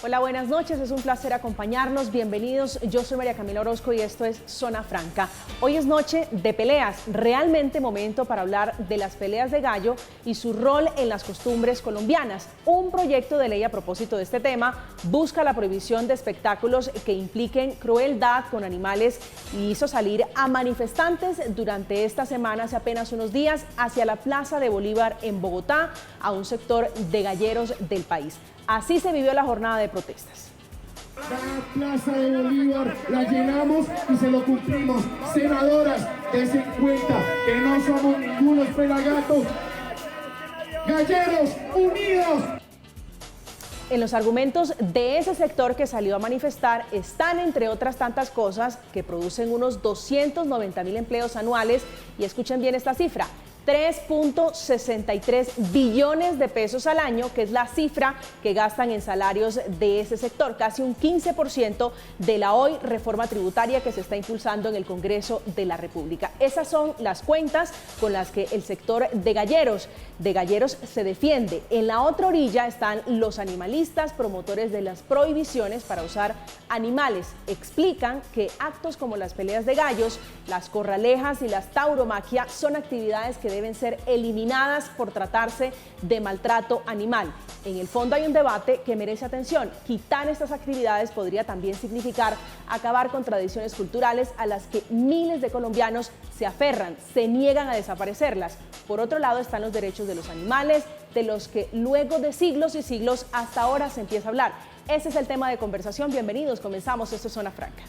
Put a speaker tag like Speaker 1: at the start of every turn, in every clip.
Speaker 1: Hola, buenas noches, es un placer acompañarnos, bienvenidos, yo soy María Camila Orozco y esto es Zona Franca. Hoy es noche de peleas, realmente momento para hablar de las peleas de gallo y su rol en las costumbres colombianas. Un proyecto de ley a propósito de este tema busca la prohibición de espectáculos que impliquen crueldad con animales y hizo salir a manifestantes durante esta semana, hace apenas unos días, hacia la Plaza de Bolívar en Bogotá, a un sector de galleros del país. Así se vivió la jornada de protestas.
Speaker 2: La Plaza de Bolívar la llenamos y se lo cumplimos. Senadoras, dense cuenta que no somos ningunos pelagatos. Galleros unidos.
Speaker 1: En los argumentos de ese sector que salió a manifestar están, entre otras tantas cosas, que producen unos 290.000 empleos anuales, y escuchen bien esta cifra, 3.63 billones de pesos al año, que es la cifra que gastan en salarios de ese sector, casi un 15% de la hoy reforma tributaria que se está impulsando en el Congreso de la República. Esas son las cuentas con las que el sector de galleros se defiende. En la otra orilla están los animalistas, promotores de las prohibiciones para usar animales. Explican que actos como las peleas de gallos, las corralejas y las tauromaquia son actividades que deben ser eliminadas por tratarse de maltrato animal. En el fondo hay un debate que merece atención. Quitar estas actividades podría también significar acabar con tradiciones culturales a las que miles de colombianos se aferran, se niegan a desaparecerlas. Por otro lado están los derechos de los animales, de los que luego de siglos y siglos hasta ahora se empieza a hablar. Ese es el tema de conversación. Bienvenidos, comenzamos. Esto es Zona Franca.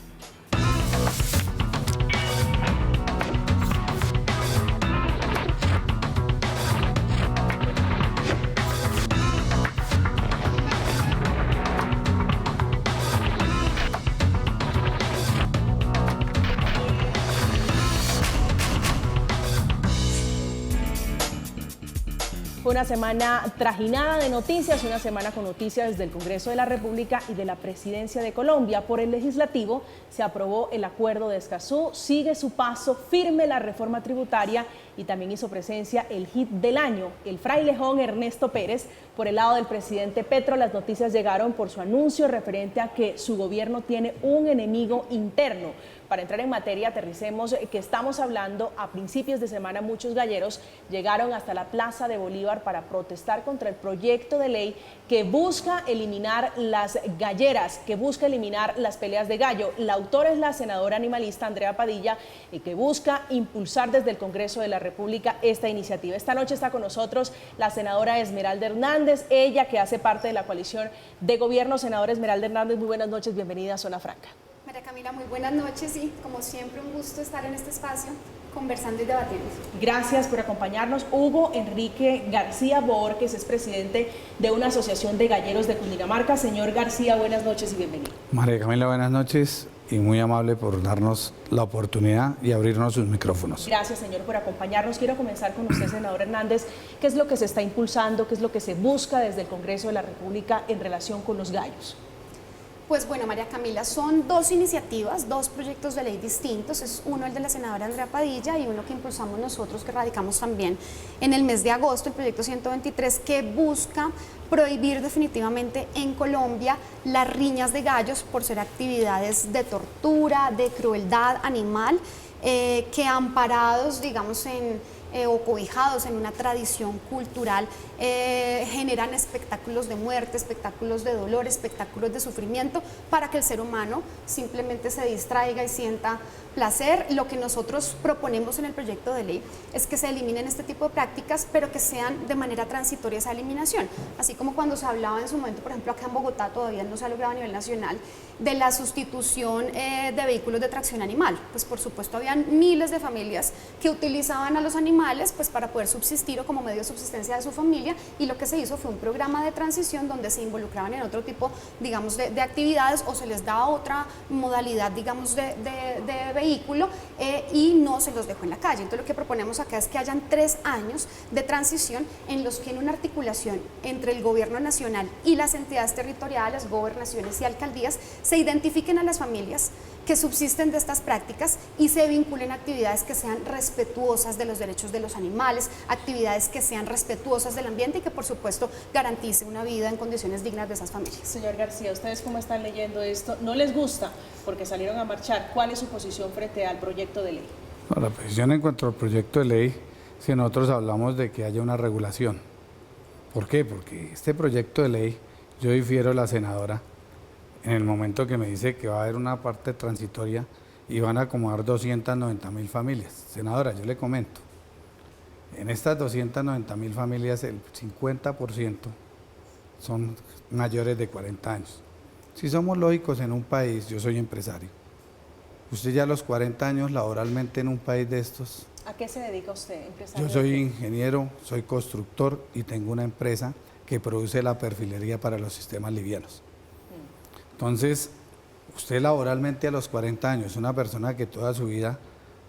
Speaker 1: Fue una semana trajinada de noticias, una semana con noticias desde el Congreso de la República y de la Presidencia de Colombia. Por el Legislativo se aprobó el Acuerdo de Escazú, sigue su paso firme la reforma tributaria y también hizo presencia el hit del año, el frailejón Ernesto Pérez. Por el lado del presidente Petro, las noticias llegaron por su anuncio referente a que su gobierno tiene un enemigo interno. Para entrar en materia, aterricemos que estamos hablando a principios de semana. Muchos galleros llegaron hasta la Plaza de Bolívar para protestar contra el proyecto de ley que busca eliminar las galleras, que busca eliminar las peleas de gallo. La autora es la senadora animalista Andrea Padilla, y que busca impulsar desde el Congreso de la República esta iniciativa. Esta noche está con nosotros la senadora Esmeralda Hernández, ella que hace parte de la coalición de gobierno. Senadora Esmeralda Hernández, muy buenas noches, bienvenida a Zona Franca.
Speaker 3: María Camila, muy buenas noches y como siempre un gusto estar en este espacio conversando y debatiendo.
Speaker 1: Gracias por acompañarnos. Hugo Enrique García Borges es presidente de una asociación de galleros de Cundinamarca. Señor García, buenas noches y bienvenido.
Speaker 4: María Camila, buenas noches y muy amable por darnos la oportunidad y abrirnos sus micrófonos.
Speaker 1: Gracias, señor, por acompañarnos. Quiero comenzar con usted, senador Hernández. ¿Qué es lo que se está impulsando, qué es lo que se busca desde el Congreso de la República en relación con los gallos?
Speaker 3: Pues bueno, María Camila, son dos iniciativas, dos proyectos de ley distintos. Es uno el de la senadora Andrea Padilla y uno que impulsamos nosotros, que radicamos también en el mes de agosto, el proyecto 123, que busca prohibir definitivamente en Colombia las riñas de gallos por ser actividades de tortura, de crueldad animal, que amparados, digamos, o cobijados en una tradición cultural, generan espectáculos de muerte, espectáculos de dolor, espectáculos de sufrimiento, para que el ser humano simplemente se distraiga y sienta placer. Lo que nosotros proponemos en el proyecto de ley es que se eliminen este tipo de prácticas, pero que sean de manera transitoria esa eliminación. Así como cuando se hablaba en su momento, por ejemplo, acá en Bogotá todavía no se ha logrado a nivel nacional, de la sustitución de vehículos de tracción animal. Pues por supuesto habían miles de familias que utilizaban a los animales pues para poder subsistir o como medio de subsistencia de su familia, y lo que se hizo fue un programa de transición donde se involucraban en otro tipo, digamos, de actividades, o se les daba otra modalidad, digamos, de vehículo, y no se los dejó en la calle. Entonces lo que proponemos acá es que hayan 3 años de transición en los que, en una articulación entre el gobierno nacional y las entidades territoriales, gobernaciones y alcaldías, se identifiquen a las familias que subsisten de estas prácticas y se vinculen a actividades que sean respetuosas de los derechos de los animales, actividades que sean respetuosas del ambiente y que por supuesto garantice una vida en condiciones dignas de esas familias.
Speaker 1: Señor García, ¿ustedes cómo están leyendo esto? ¿No les gusta porque salieron a marchar? ¿Cuál es su posición frente al proyecto de ley?
Speaker 4: No, la posición en cuanto al proyecto de ley, si nosotros hablamos de que haya una regulación. ¿Por qué? Porque este proyecto de ley, yo difiero a la senadora en el momento que me dice que va a haber una parte transitoria y van a acomodar 290.000 familias. Senadora, yo le comento, en estas 290.000 familias el 50% son mayores de 40 años. Si somos lógicos en un país, yo soy empresario, usted ya a los 40 años laboralmente en un país de estos.
Speaker 1: ¿A qué se dedica usted, empresario?
Speaker 4: Yo soy ingeniero, soy constructor y tengo una empresa que produce la perfilería para los sistemas livianos. Entonces, usted laboralmente a los 40 años, una persona que toda su vida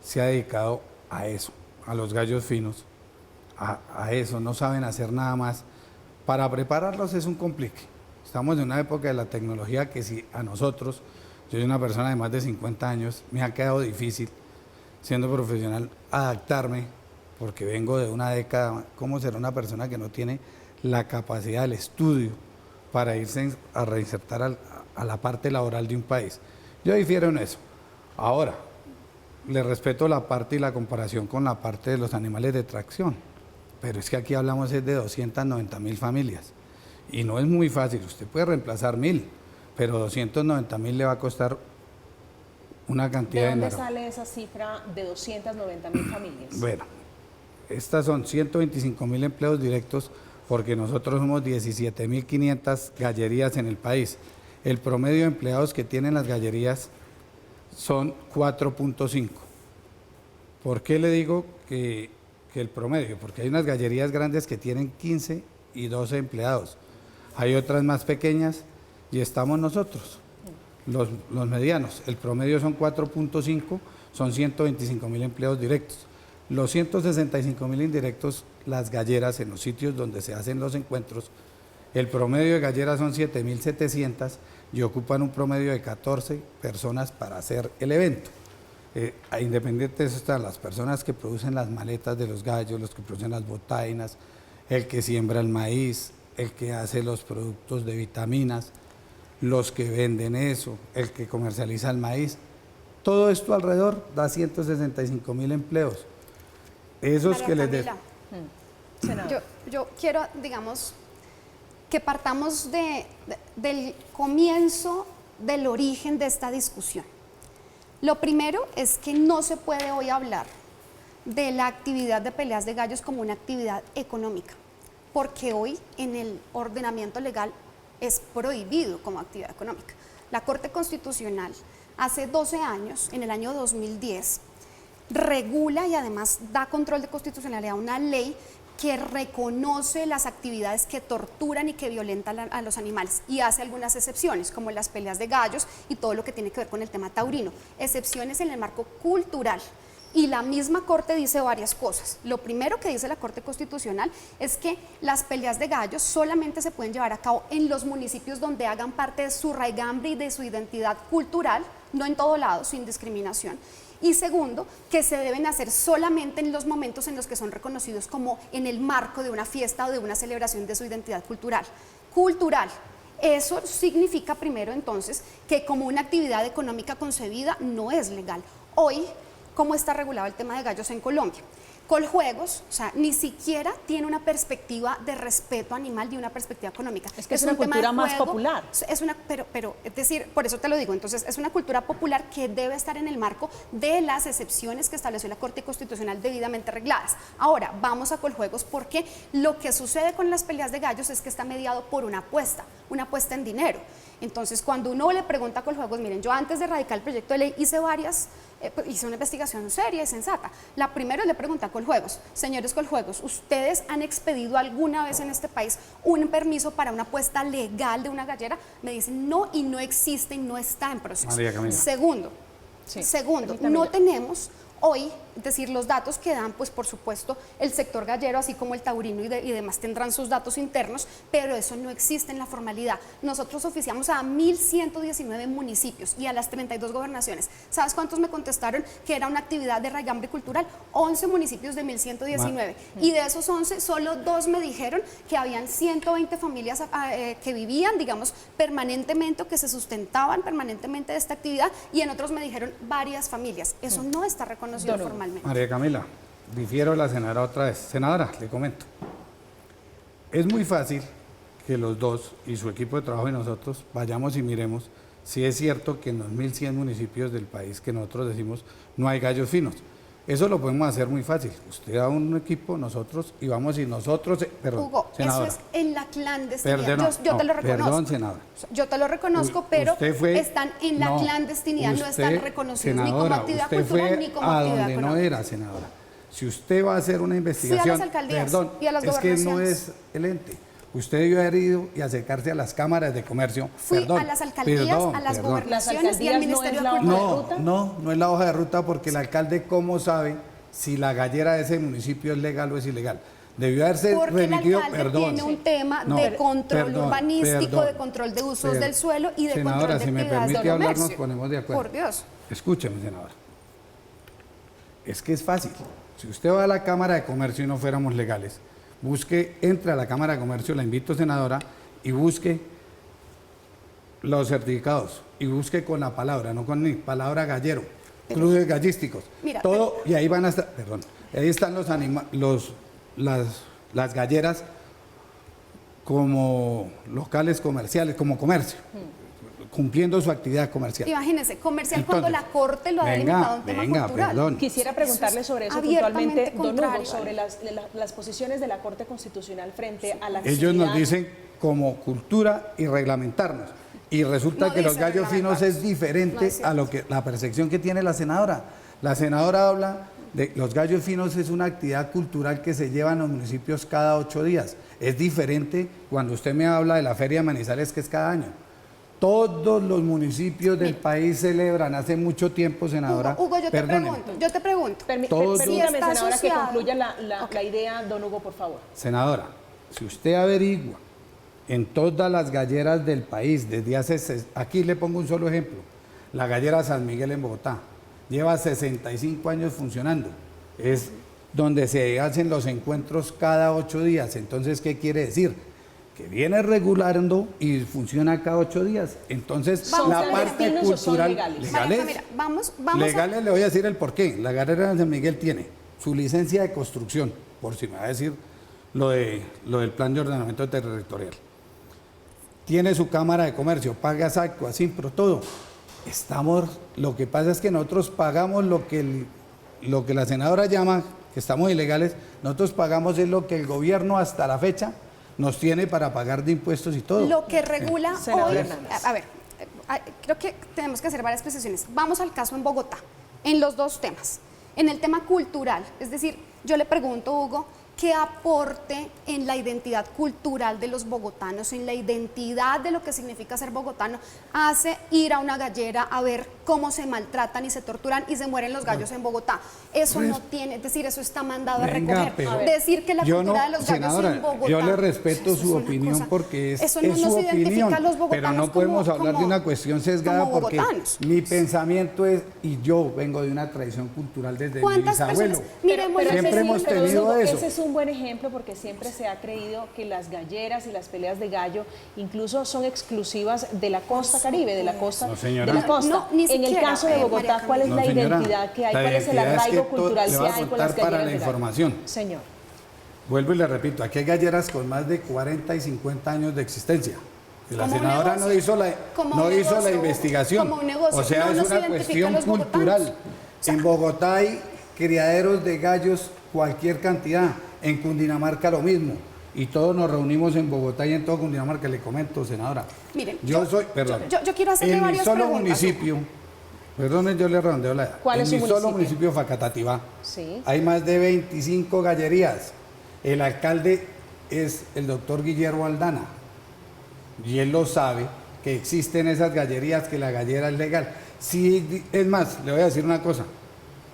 Speaker 4: se ha dedicado a eso, a los gallos finos, a eso, no saben hacer nada más. Para prepararlos es un complique. Estamos en una época de la tecnología que si a nosotros, yo soy una persona de más de 50 años, me ha quedado difícil, siendo profesional, adaptarme, porque vengo de una década. ¿Cómo será una persona que no tiene la capacidad del estudio para irse a reinsertar a la parte laboral de un país? Yo difiero en eso. Ahora, le respeto la parte y la comparación con la parte de los animales de tracción, pero es que aquí hablamos de 290.000 familias y no es muy fácil. Usted puede reemplazar 1.000, pero 290.000 le va a costar una cantidad de dinero.
Speaker 1: ¿De dónde sale esa cifra de 290.000 familias?
Speaker 4: Bueno, estas son 125.000 empleos directos porque nosotros somos 17.500 gallerías en el país. El promedio de empleados que tienen las gallerías son 4.5. ¿Por qué le digo que el promedio? Porque hay unas gallerías grandes que tienen 15 y 12 empleados. Hay otras más pequeñas y estamos nosotros, los medianos. El promedio son 4.5, son 125.000 empleos directos. Los 165.000 indirectos, las galleras en los sitios donde se hacen los encuentros, el promedio de galleras son 7.700 y ocupan un promedio de 14 personas para hacer el evento. Independiente de eso están las personas que producen las maletas de los gallos, los que producen las botainas, el que siembra el maíz, el que hace los productos de vitaminas, los que venden eso, el que comercializa el maíz. Todo esto alrededor da 165.000 empleos. Esos
Speaker 3: María
Speaker 4: que les
Speaker 3: Camila, yo quiero, digamos, que partamos del comienzo, del origen de esta discusión. Lo primero es que no se puede hoy hablar de la actividad de peleas de gallos como una actividad económica, porque hoy en el ordenamiento legal es prohibido como actividad económica. La Corte Constitucional hace 12 años, en el año 2010, regula y además da control de constitucionalidad a una ley que reconoce las actividades que torturan y que violentan a los animales y hace algunas excepciones, como las peleas de gallos y todo lo que tiene que ver con el tema taurino. Excepciones en el marco cultural. Y la misma Corte dice varias cosas. Lo primero que dice la Corte Constitucional es que las peleas de gallos solamente se pueden llevar a cabo en los municipios donde hagan parte de su raigambre y de su identidad cultural, no en todo lado, sin discriminación. Y segundo, que se deben hacer solamente en los momentos en los que son reconocidos como en el marco de una fiesta o de una celebración de su identidad cultural. Cultural. Eso significa primero entonces que como una actividad económica concebida no es legal. Hoy, ¿cómo está regulado el tema de gallos en Colombia? Coljuegos, o sea, ni siquiera tiene una perspectiva de respeto animal ni una perspectiva económica.
Speaker 1: Es que es una cultura más popular.
Speaker 3: Es una, pero, es decir, por eso te lo digo, entonces es una cultura popular que debe estar en el marco de las excepciones que estableció la Corte Constitucional debidamente regladas. Ahora, vamos a Coljuegos porque lo que sucede con las peleas de gallos es que está mediado por una apuesta en dinero. Entonces, cuando uno le pregunta a Coljuegos, miren, yo antes de radicar el proyecto de ley hice una investigación seria y sensata. La primera le pregunta a Coljuegos, señores Coljuegos, ¿ustedes han expedido alguna vez en este país un permiso para una apuesta legal de una gallera? Me dicen no, y no existe y no está en proceso.
Speaker 4: María Camila.
Speaker 3: Segundo, no tenemos hoy Es decir, los datos que dan, pues por supuesto, el sector gallero, así como el taurino y demás tendrán sus datos internos, pero eso no existe en la formalidad. Nosotros oficiamos a 1.119 municipios y a las 32 gobernaciones. ¿Sabes cuántos me contestaron que era una actividad de raigambre cultural? 11 municipios de 1.119. Y de esos 11, solo 2 me dijeron que habían 120 familias que vivían, digamos, permanentemente o que se sustentaban permanentemente de esta actividad, y en otros me dijeron varias familias. Eso no está reconocido formalmente.
Speaker 4: María Camila, difiero a la senadora otra vez. Senadora, le comento. Es muy fácil que los dos y su equipo de trabajo y nosotros vayamos y miremos si es cierto que en los 1.100 municipios del país que nosotros decimos no hay gallos finos. Eso lo podemos hacer muy fácil. Usted da un equipo, nosotros, y vamos y nosotros... Perdón,
Speaker 3: Hugo,
Speaker 4: senadora.
Speaker 3: eso es en la clandestinidad.
Speaker 4: Yo
Speaker 3: te lo reconozco.
Speaker 4: Perdón, senadora.
Speaker 3: Yo te lo reconozco, pero están en la clandestinidad, no están reconocidos ni como actividad cultural ni como actividad
Speaker 4: donde
Speaker 3: económica.
Speaker 4: no era, senadora. Si usted va a hacer una investigación...
Speaker 3: Sí, a las alcaldías y a las
Speaker 4: gobernaciones. Es que no
Speaker 3: gobernaciones.
Speaker 4: es el ente. Usted debió haber ido y acercarse a las cámaras de comercio.
Speaker 3: Fui a las alcaldías, a las gobernaciones y al Ministerio de Cultura.
Speaker 4: No es la hoja de ruta, porque el alcalde, ¿cómo sabe si la gallera de ese municipio es legal o es ilegal? Debió haberse remitido,
Speaker 3: el alcalde tiene un tema de control urbanístico, de control de usos del suelo y de
Speaker 4: senadora,
Speaker 3: control de
Speaker 4: si me
Speaker 3: actividades
Speaker 4: permite
Speaker 3: de
Speaker 4: hablar,
Speaker 3: comercio.
Speaker 4: nos ponemos de acuerdo.
Speaker 3: Por Dios.
Speaker 4: Escúcheme, senadora. Es que es fácil. Si usted va a la Cámara de Comercio y no fuéramos legales, entre a la Cámara de Comercio, la invito, senadora, y busque los certificados, y busque con la palabra, no con mi palabra gallero, clubes gallísticos,
Speaker 3: Mira,
Speaker 4: todo, y ahí van a estar, ahí están las galleras como locales comerciales, como comercio, cumpliendo su actividad comercial.
Speaker 3: Imagínense, comercial.
Speaker 4: Entonces,
Speaker 3: cuando la Corte lo ha delimitado un tema cultural.
Speaker 4: Perdón.
Speaker 1: Quisiera preguntarle sobre eso
Speaker 3: abiertamente
Speaker 1: puntualmente, don Hugo,
Speaker 3: contrario.
Speaker 1: sobre las posiciones de la Corte Constitucional frente a la
Speaker 4: Ellos nos
Speaker 1: actividad.
Speaker 4: dicen como cultura y reglamentarnos. Y resulta
Speaker 3: No
Speaker 4: que los
Speaker 3: dice
Speaker 4: gallos finos
Speaker 3: reglamentarnos.
Speaker 4: es diferente
Speaker 3: No es
Speaker 4: a lo que la percepción que tiene la senadora. La senadora habla de los gallos finos, es una actividad cultural que se lleva en los municipios cada 8 días. Es diferente cuando usted me habla de la Feria de Manizales, que es cada año. Todos los municipios del país celebran hace mucho tiempo, senadora.
Speaker 3: Hugo, yo
Speaker 4: perdóneme.
Speaker 3: te pregunto.
Speaker 1: Permítame,
Speaker 3: está
Speaker 1: senadora, que
Speaker 3: asociado.
Speaker 1: concluya la idea, don Hugo, por favor.
Speaker 4: Senadora, si usted averigua en todas las galleras del país, desde aquí le pongo un solo ejemplo, la gallera San Miguel en Bogotá, lleva 65 años funcionando, es donde se hacen los encuentros cada 8 días, entonces, ¿qué quiere decir? Que viene regulando y funciona cada 8 días, entonces la parte cultural,
Speaker 1: legales.
Speaker 3: Mira, vamos
Speaker 4: legales, le voy a decir el porqué. La gallera de San Miguel tiene su licencia de construcción, por si me va a decir lo del plan de ordenamiento territorial. Tiene su cámara de comercio, paga SACO, ASIMPRO, todo. Lo que pasa es que nosotros pagamos lo que la senadora llama, que estamos ilegales, nosotros pagamos es lo que el gobierno hasta la fecha nos tiene para pagar de impuestos y todo.
Speaker 3: Lo que regula
Speaker 1: Senador
Speaker 3: hoy,
Speaker 1: Hernández.
Speaker 3: a ver, creo que tenemos que hacer varias precisiones. Vamos al caso en Bogotá, en los dos temas. En el tema cultural, es decir, yo le pregunto, Hugo, ¿qué aporte en la identidad cultural de los bogotanos, en la identidad de lo que significa ser bogotano, hace ir a una gallera a ver cómo se maltratan y se torturan y se mueren los gallos en Bogotá? Eso no tiene, es decir, eso está mandado a recoger. Decir que la cultura de los gallos
Speaker 4: senadora,
Speaker 3: en Bogotá...
Speaker 4: yo le respeto
Speaker 3: eso
Speaker 4: su
Speaker 3: es una
Speaker 4: opinión
Speaker 3: cosa,
Speaker 4: porque es
Speaker 3: eso no
Speaker 4: su
Speaker 3: nos identifica
Speaker 4: opinión,
Speaker 3: a los bogotanos
Speaker 4: pero no podemos hablar de una cuestión sesgada
Speaker 3: como
Speaker 4: porque
Speaker 3: bogotanos.
Speaker 4: mi pensamiento es, y yo vengo de una tradición cultural desde mi bisabuelo.
Speaker 3: Miremos,
Speaker 4: siempre hemos tenido eso.
Speaker 1: Ese es un buen ejemplo porque siempre se ha creído que las galleras y las peleas de gallo incluso son exclusivas de la costa caribe, de la costa.
Speaker 4: No, señora.
Speaker 1: De la costa.
Speaker 3: No, ni
Speaker 1: en el
Speaker 3: siquiera,
Speaker 1: caso de Bogotá,
Speaker 3: María
Speaker 1: ¿cuál es
Speaker 4: No,
Speaker 1: la
Speaker 4: señora,
Speaker 1: identidad que hay?
Speaker 4: la
Speaker 1: ¿Cuál es el
Speaker 4: identidad es
Speaker 1: arraigo
Speaker 4: que
Speaker 1: cultural
Speaker 4: le
Speaker 1: que
Speaker 4: voy a
Speaker 1: hay con las
Speaker 4: contar para
Speaker 1: galleras
Speaker 4: la
Speaker 1: de gallo?
Speaker 4: información.
Speaker 1: Señor.
Speaker 4: Vuelvo y le repito, aquí hay galleras con más de 40 y 50 años de existencia. Y la
Speaker 3: Como un
Speaker 4: senadora
Speaker 3: negocio.
Speaker 4: no hizo la,
Speaker 3: Como
Speaker 4: no
Speaker 3: un
Speaker 4: hizo la
Speaker 3: negocio.
Speaker 4: investigación.
Speaker 3: Como un negocio.
Speaker 4: O sea,
Speaker 3: No
Speaker 4: es
Speaker 3: nos
Speaker 4: una
Speaker 3: identifica
Speaker 4: cuestión
Speaker 3: a los bogotanos.
Speaker 4: cultural.
Speaker 3: O sea,
Speaker 4: en Bogotá hay criaderos de gallos cualquier cantidad. En Cundinamarca lo mismo. Y todos nos reunimos en Bogotá y en todo Cundinamarca. Le comento, senadora.
Speaker 3: Miren,
Speaker 4: yo
Speaker 3: quiero hacerle
Speaker 4: en mi
Speaker 3: varias
Speaker 4: solo
Speaker 3: preguntas.
Speaker 4: municipio, perdone, yo le redondeo la edad.
Speaker 1: ¿Cuál
Speaker 4: en
Speaker 1: es su
Speaker 4: mi solo
Speaker 1: municipio?
Speaker 4: municipio, Facatativá,
Speaker 1: Sí.
Speaker 4: hay más de 25 gallerías. El alcalde es el doctor Guillermo Aldana. Y él lo sabe, que existen esas gallerías, que la gallera es legal. Sí, es más, le voy a decir una cosa.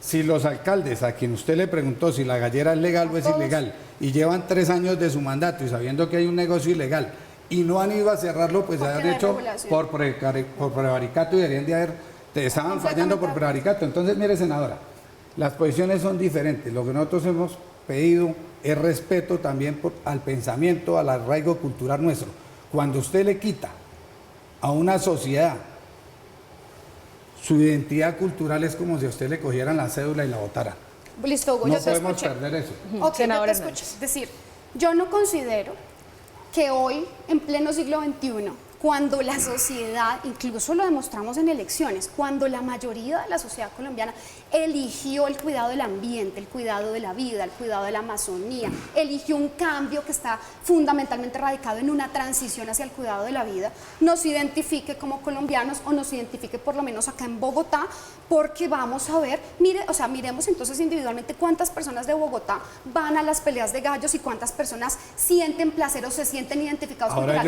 Speaker 4: si los alcaldes, a quien usted le preguntó si la gallera es legal o es ilegal, y llevan 3 años de su mandato y sabiendo que hay un negocio ilegal, y no han ido a cerrarlo, pues han hecho por prevaricato y deberían de haber, te estaban fallando por prevaricato. Entonces, mire, senadora, las posiciones son diferentes. Lo que nosotros hemos pedido es respeto también al pensamiento, al arraigo cultural nuestro. Cuando usted le quita a una sociedad su identidad cultural, es como si a usted le cogieran la cédula y la botaran.
Speaker 3: Listo, Hugo,
Speaker 4: No
Speaker 3: yo te
Speaker 4: podemos
Speaker 3: escuché.
Speaker 4: perder eso.
Speaker 3: Ok, yo te
Speaker 1: Senadora
Speaker 3: escuché.
Speaker 1: Hernández.
Speaker 3: Es decir, yo no considero que hoy, en pleno siglo XXI, cuando la sociedad, incluso lo demostramos en elecciones, cuando la mayoría de la sociedad colombiana eligió el cuidado del ambiente, el cuidado de la vida, el cuidado de la Amazonía, eligió un cambio que está fundamentalmente radicado en una transición hacia el cuidado de la vida, nos identifique como colombianos o nos identifique por lo menos acá en Bogotá, porque vamos a ver, miremos entonces individualmente cuántas personas de Bogotá van a las peleas de gallos y cuántas personas sienten placer o se sienten identificados
Speaker 4: Ahora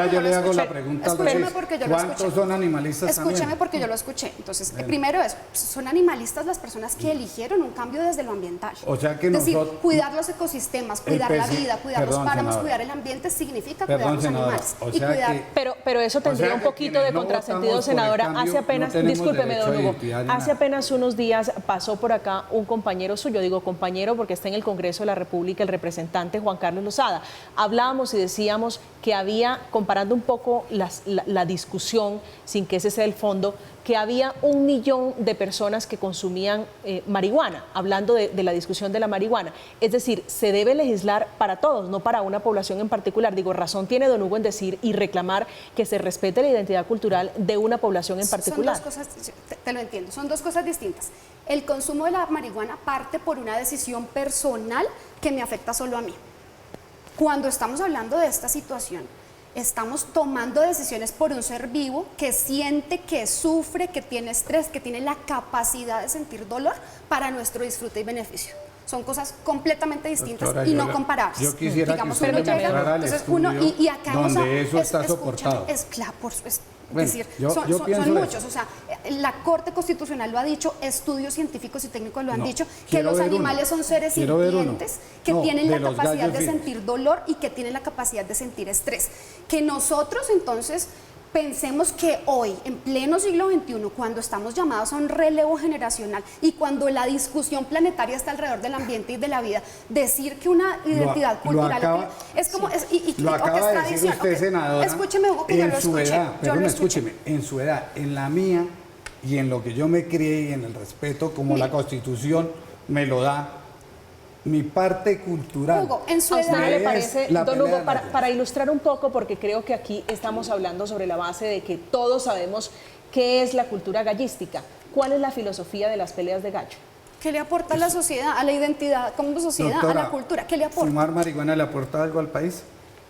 Speaker 4: yo le hago la pregunta al
Speaker 3: Escúcheme
Speaker 4: revés.
Speaker 3: porque yo lo escuché.
Speaker 4: ¿Cuántos son animalistas
Speaker 3: Escúcheme
Speaker 4: también?
Speaker 3: porque yo lo escuché. Entonces, primero son animalistas las personas que eligieron un cambio desde lo ambiental.
Speaker 4: O sea que
Speaker 3: es decir,
Speaker 4: nosotros-
Speaker 3: cuidar los ecosistemas, cuidar la vida, cuidar los
Speaker 4: Perdón,
Speaker 3: páramos,
Speaker 4: senadora.
Speaker 3: cuidar el ambiente significa
Speaker 4: Perdón,
Speaker 3: cuidar los
Speaker 4: senadora.
Speaker 3: animales.
Speaker 4: O
Speaker 3: y
Speaker 4: sea
Speaker 3: cuidar...
Speaker 4: que-
Speaker 1: Pero eso tendría
Speaker 4: sea
Speaker 1: un
Speaker 4: que
Speaker 1: poquito
Speaker 4: quienes
Speaker 1: de
Speaker 4: no
Speaker 1: contrasentido,
Speaker 4: votamos por el
Speaker 1: senadora.
Speaker 4: cambio,
Speaker 1: Hace apenas,
Speaker 4: no tenemos
Speaker 1: discúlpeme,
Speaker 4: derecho
Speaker 1: don
Speaker 4: a
Speaker 1: Hugo,
Speaker 4: identidad ni
Speaker 1: hace
Speaker 4: nada.
Speaker 1: apenas unos días pasó por acá un compañero suyo, digo compañero porque está en el Congreso de la República, el representante Juan Carlos Lozada. Hablábamos y decíamos que había, comparando un poco la discusión, sin que ese sea el fondo, que había 1 millón de personas que consumían marihuana, hablando de la discusión de la marihuana. Es decir, se debe legislar para todos, no para una población en particular. Digo, razón tiene don Hugo en decir y reclamar que se respete la identidad cultural de una población en particular.
Speaker 3: Son dos cosas, te lo entiendo, son dos cosas distintas. El consumo de la marihuana parte por una decisión personal que me afecta solo a mí. Cuando estamos hablando de esta situación, estamos tomando decisiones por un ser vivo que siente, que sufre, que tiene estrés, que tiene la capacidad de sentir dolor para nuestro disfrute y beneficio. Son cosas completamente distintas
Speaker 4: Doctora,
Speaker 3: y
Speaker 4: yo
Speaker 3: no
Speaker 4: la-
Speaker 3: comparables.
Speaker 4: yo quisiera
Speaker 3: Digamos,
Speaker 4: que usted
Speaker 3: uno
Speaker 4: me
Speaker 3: llega,
Speaker 4: mostrara el
Speaker 3: entonces uno,
Speaker 4: estudio
Speaker 3: y acá vamos
Speaker 4: donde
Speaker 3: a,
Speaker 4: eso está
Speaker 3: escúchame,
Speaker 4: soportado.
Speaker 3: es claro, es
Speaker 4: Bueno,
Speaker 3: decir,
Speaker 4: yo
Speaker 3: son
Speaker 4: pienso
Speaker 3: muchos,
Speaker 4: eso.
Speaker 3: o sea, la Corte Constitucional lo ha dicho, estudios científicos y técnicos lo han
Speaker 4: No,
Speaker 3: dicho, que
Speaker 4: quiero
Speaker 3: los
Speaker 4: ver uno.
Speaker 3: animales son seres
Speaker 4: Quiero ver uno.
Speaker 3: sintientes, que
Speaker 4: No,
Speaker 3: tienen
Speaker 4: de
Speaker 3: la
Speaker 4: los
Speaker 3: capacidad
Speaker 4: gallos
Speaker 3: de
Speaker 4: fines.
Speaker 3: sentir dolor y que tienen la capacidad de sentir estrés. Que nosotros entonces pensemos que hoy, en pleno siglo XXI, cuando estamos llamados a un relevo generacional y cuando la discusión planetaria está alrededor del ambiente y de la vida, decir que una identidad cultural es como...
Speaker 4: Lo acaba de decir usted, senadora,
Speaker 3: Escúcheme, Hugo, que yo lo
Speaker 4: en su
Speaker 3: escuché.
Speaker 4: edad,
Speaker 3: yo
Speaker 4: perdón,
Speaker 3: lo escuché.
Speaker 4: escúcheme, en su edad, en la mía y en lo que yo me crié y en el respeto como la Constitución me lo da, mi parte cultural.
Speaker 3: Hugo, en su
Speaker 1: ¿A usted no
Speaker 3: edad...
Speaker 1: le
Speaker 4: es
Speaker 1: parece,
Speaker 4: la
Speaker 1: don
Speaker 4: pelea
Speaker 1: Hugo,
Speaker 4: de
Speaker 1: para,
Speaker 4: gallos?
Speaker 1: para ilustrar un poco, porque creo que aquí estamos hablando sobre la base de que todos sabemos qué es la cultura gallística? ¿Cuál es la filosofía de las peleas de gallo?
Speaker 3: ¿Qué le aporta a la sociedad, a la identidad como sociedad,
Speaker 4: Doctora,
Speaker 3: a la cultura? ¿Qué le aporta?
Speaker 4: ¿Fumar marihuana le aporta algo al país?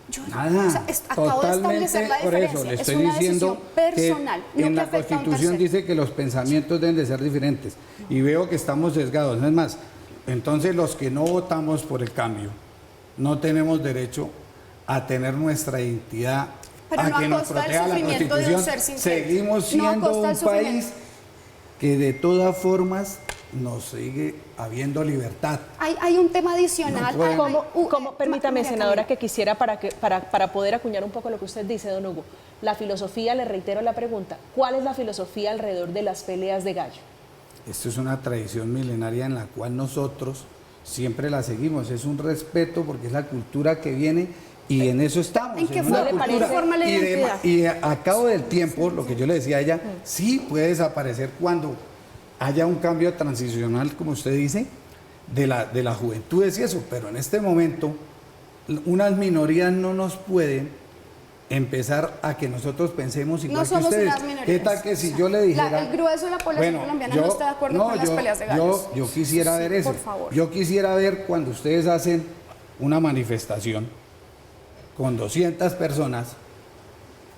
Speaker 3: Yo no,
Speaker 4: Nada,
Speaker 3: o sea, acabo de establecer la
Speaker 4: por
Speaker 3: diferencia.
Speaker 4: eso le
Speaker 3: Es
Speaker 4: estoy
Speaker 3: una
Speaker 4: diciendo
Speaker 3: decisión personal,
Speaker 4: que
Speaker 3: no
Speaker 4: en
Speaker 3: que
Speaker 4: la
Speaker 3: afecta a un
Speaker 4: Constitución
Speaker 3: tercero.
Speaker 4: dice que los pensamientos deben de ser diferentes y veo que estamos sesgados. Es más, entonces los que no votamos por el cambio no tenemos derecho a tener nuestra identidad,
Speaker 3: Pero
Speaker 4: a
Speaker 3: no a
Speaker 4: que nos
Speaker 3: costa del
Speaker 4: proteja la
Speaker 3: sufrimiento de un
Speaker 4: Constitución.
Speaker 3: ser sintiente.
Speaker 4: Seguimos
Speaker 3: No a
Speaker 4: siendo
Speaker 3: costa del
Speaker 4: un país
Speaker 3: sufrimiento.
Speaker 4: que de todas formas nos sigue habiendo libertad.
Speaker 3: Hay un tema adicional.
Speaker 4: No puedo.
Speaker 1: Permítame,
Speaker 3: María
Speaker 1: senadora,
Speaker 3: Camila.
Speaker 1: que quisiera para poder acuñar un poco lo que usted dice, don Hugo. La filosofía, le reitero la pregunta, ¿cuál es la filosofía alrededor de las peleas de gallo?
Speaker 4: Esto es una tradición milenaria en la cual nosotros siempre la seguimos. Es un respeto porque es la cultura que viene y en eso estamos.
Speaker 3: ¿En qué
Speaker 4: una
Speaker 3: forma
Speaker 4: cultura.
Speaker 3: forma la identidad?
Speaker 4: Y a cabo del tiempo, lo que yo le decía a ella, sí puede desaparecer cuando haya un cambio transicional, como usted dice, de la juventud y eso, pero en este momento unas minorías no nos pueden empezar a que nosotros pensemos igual
Speaker 3: No
Speaker 4: que
Speaker 3: somos
Speaker 4: ustedes.
Speaker 3: unas minorías.
Speaker 4: ¿Qué tal que si yo le dijera...
Speaker 3: El grueso de la población colombiana no está de acuerdo con las peleas de gallos.
Speaker 4: Yo quisiera ver eso.
Speaker 3: Por favor.
Speaker 4: Yo quisiera ver cuando ustedes hacen una manifestación con 200 personas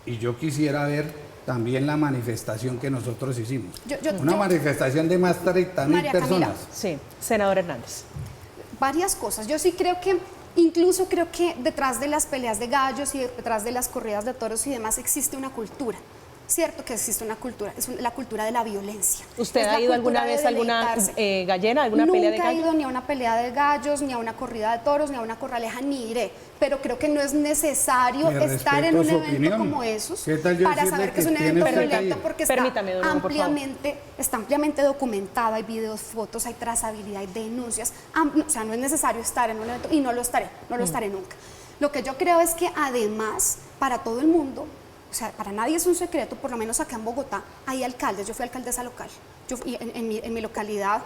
Speaker 4: y yo quisiera ver también la manifestación que nosotros hicimos. Una manifestación de más de 30.000
Speaker 3: María Camila.
Speaker 4: personas.
Speaker 1: Sí, senador Hernández.
Speaker 3: Varias cosas. Yo sí creo que, incluso creo que detrás de las peleas de gallos y detrás de las corridas de toros y demás existe una cultura. cierto que existe una cultura, es la cultura de la violencia.
Speaker 1: ¿Usted
Speaker 3: Es
Speaker 1: ha
Speaker 3: la
Speaker 1: ido alguna
Speaker 3: cultura de
Speaker 1: vez a alguna
Speaker 3: deleitarse.
Speaker 1: gallera, alguna pelea de
Speaker 3: Nunca he
Speaker 1: gallos?
Speaker 3: ido ni a una pelea de gallos, ni a una corrida de toros, ni a una corraleja, ni iré. Pero creo que no es necesario
Speaker 4: Le
Speaker 3: estar en
Speaker 4: respeto
Speaker 3: un
Speaker 4: su
Speaker 3: evento
Speaker 4: opinión.
Speaker 3: como esos
Speaker 4: ¿Qué tal yo
Speaker 3: para
Speaker 4: decirle
Speaker 3: saber que es
Speaker 4: que
Speaker 3: un
Speaker 4: tiene
Speaker 3: evento
Speaker 4: usted que
Speaker 3: violento
Speaker 4: ir?
Speaker 3: porque está
Speaker 1: Permítame, don Hugo, por favor.
Speaker 3: está ampliamente documentado, hay videos, fotos, hay trazabilidad, hay denuncias. O sea, no es necesario estar en un evento y no lo estaré nunca. Lo que yo creo es que además, para todo el mundo, o sea, para nadie es un secreto, por lo menos acá en Bogotá, hay alcaldes. Yo fui alcaldesa local. En mi localidad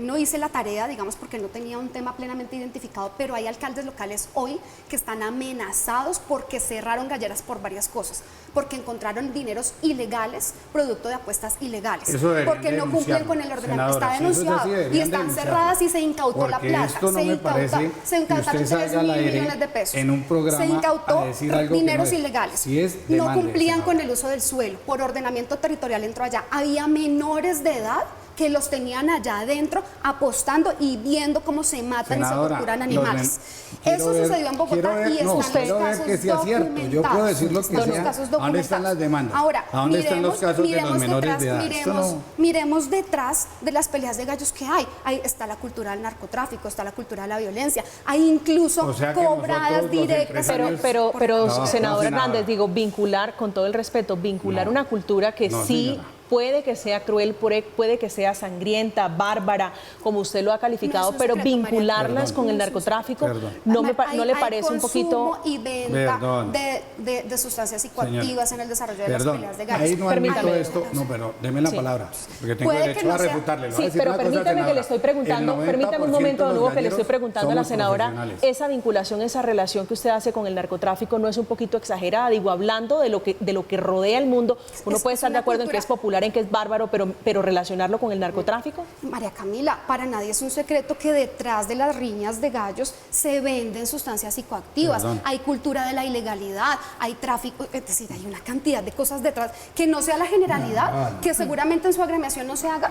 Speaker 3: no hice la tarea, digamos, porque no tenía un tema plenamente identificado, pero hay alcaldes locales hoy que están amenazados porque cerraron galleras por varias cosas, porque encontraron dineros ilegales, producto de apuestas ilegales,
Speaker 4: Eso deberían
Speaker 3: porque no cumplen
Speaker 4: denunciarlo,
Speaker 3: con el ordenamiento.
Speaker 4: senadora,
Speaker 3: Está
Speaker 4: si eso es así,
Speaker 3: denunciado y
Speaker 4: deberían
Speaker 3: están
Speaker 4: denunciarlo.
Speaker 3: cerradas y se incautó la
Speaker 4: Porque
Speaker 3: plata.
Speaker 4: esto no me parece
Speaker 3: se
Speaker 4: que
Speaker 3: incautaron
Speaker 4: usted salga al
Speaker 3: 3.000
Speaker 4: aire
Speaker 3: millones de pesos.
Speaker 4: en un programa
Speaker 3: se incautó
Speaker 4: a decir algo que
Speaker 3: dineros
Speaker 4: no es.
Speaker 3: ilegales.
Speaker 4: Si es,
Speaker 3: no
Speaker 4: demande,
Speaker 3: cumplían
Speaker 4: senadora.
Speaker 3: con el uso del suelo. Por ordenamiento territorial entró allá. Había menores de edad que los tenían allá adentro apostando y viendo cómo se matan
Speaker 4: Senadora,
Speaker 3: y se torturan animales.
Speaker 4: quiero
Speaker 3: Eso
Speaker 4: ver-
Speaker 3: sucedió en Bogotá
Speaker 4: quiero ver-
Speaker 3: y están
Speaker 4: no,
Speaker 3: los
Speaker 4: quiero ver
Speaker 3: casos
Speaker 4: que sea cierto. Yo puedo decir lo que
Speaker 3: Están los
Speaker 4: sea.
Speaker 3: casos
Speaker 4: ¿A dónde están
Speaker 3: documentados.
Speaker 4: las demandas?
Speaker 3: Ahora,
Speaker 4: ¿A dónde están los casos de los
Speaker 3: miremos
Speaker 4: menores de
Speaker 3: detrás,
Speaker 4: edad? Esto no-
Speaker 3: miremos detrás de las peleas de gallos que hay. Ahí está la cultura del narcotráfico, está la cultura de la violencia. Hay incluso
Speaker 4: O sea que
Speaker 3: cobradas
Speaker 4: nosotros, los
Speaker 3: directas.
Speaker 4: empresarios-
Speaker 1: Pero
Speaker 4: No,
Speaker 1: senador
Speaker 4: no,
Speaker 1: Hernández,
Speaker 4: senadora.
Speaker 1: digo, vincular, con todo el respeto, vincular
Speaker 4: No.
Speaker 1: una cultura que
Speaker 4: No,
Speaker 1: sí
Speaker 4: señora.
Speaker 1: puede que sea cruel, puede que sea sangrienta, bárbara, como usted lo ha calificado,
Speaker 3: No es un
Speaker 1: pero
Speaker 3: secreto, María.
Speaker 1: vincularlas
Speaker 4: Perdón.
Speaker 1: con el
Speaker 3: No es un
Speaker 1: narcotráfico,
Speaker 4: Perdón.
Speaker 1: ¿no le
Speaker 3: Hay
Speaker 1: parece un poquito...?
Speaker 3: consumo y venta
Speaker 4: Perdón.
Speaker 3: de sustancias psicoactivas en el desarrollo de
Speaker 4: Perdón,
Speaker 3: las peleas de gallos.
Speaker 4: ahí no admito
Speaker 1: Permítame.
Speaker 4: esto. No, pero deme la
Speaker 1: Sí.
Speaker 4: palabra, porque tengo
Speaker 3: Puede
Speaker 4: derecho
Speaker 3: que no
Speaker 4: a
Speaker 3: sea-
Speaker 4: refutarle. Le voy a
Speaker 1: Sí,
Speaker 4: decir
Speaker 1: pero
Speaker 4: una cosa,
Speaker 1: permítame que le
Speaker 4: senadora.
Speaker 1: estoy preguntando,
Speaker 4: El
Speaker 1: permítame un
Speaker 4: 90%
Speaker 1: momento, don
Speaker 4: de
Speaker 1: Hugo,
Speaker 4: los
Speaker 1: que le estoy
Speaker 4: galleros
Speaker 1: preguntando a la
Speaker 4: somos
Speaker 1: senadora,
Speaker 4: profesionales.
Speaker 1: esa vinculación, esa relación que usted hace con el narcotráfico no es un poquito exagerada, digo, hablando de lo que rodea el mundo, uno
Speaker 3: Es
Speaker 1: puede estar de
Speaker 3: una
Speaker 1: acuerdo en que es
Speaker 3: cultura.
Speaker 1: popular, en que es bárbaro, pero relacionarlo con el narcotráfico.
Speaker 3: María Camila, para nadie es un secreto que detrás de las riñas de gallos se venden sustancias psicoactivas,
Speaker 4: Perdón.
Speaker 3: hay cultura de la ilegalidad, hay tráfico, es decir, hay una cantidad de cosas detrás que no sea la generalidad, que seguramente en su agremiación no se haga.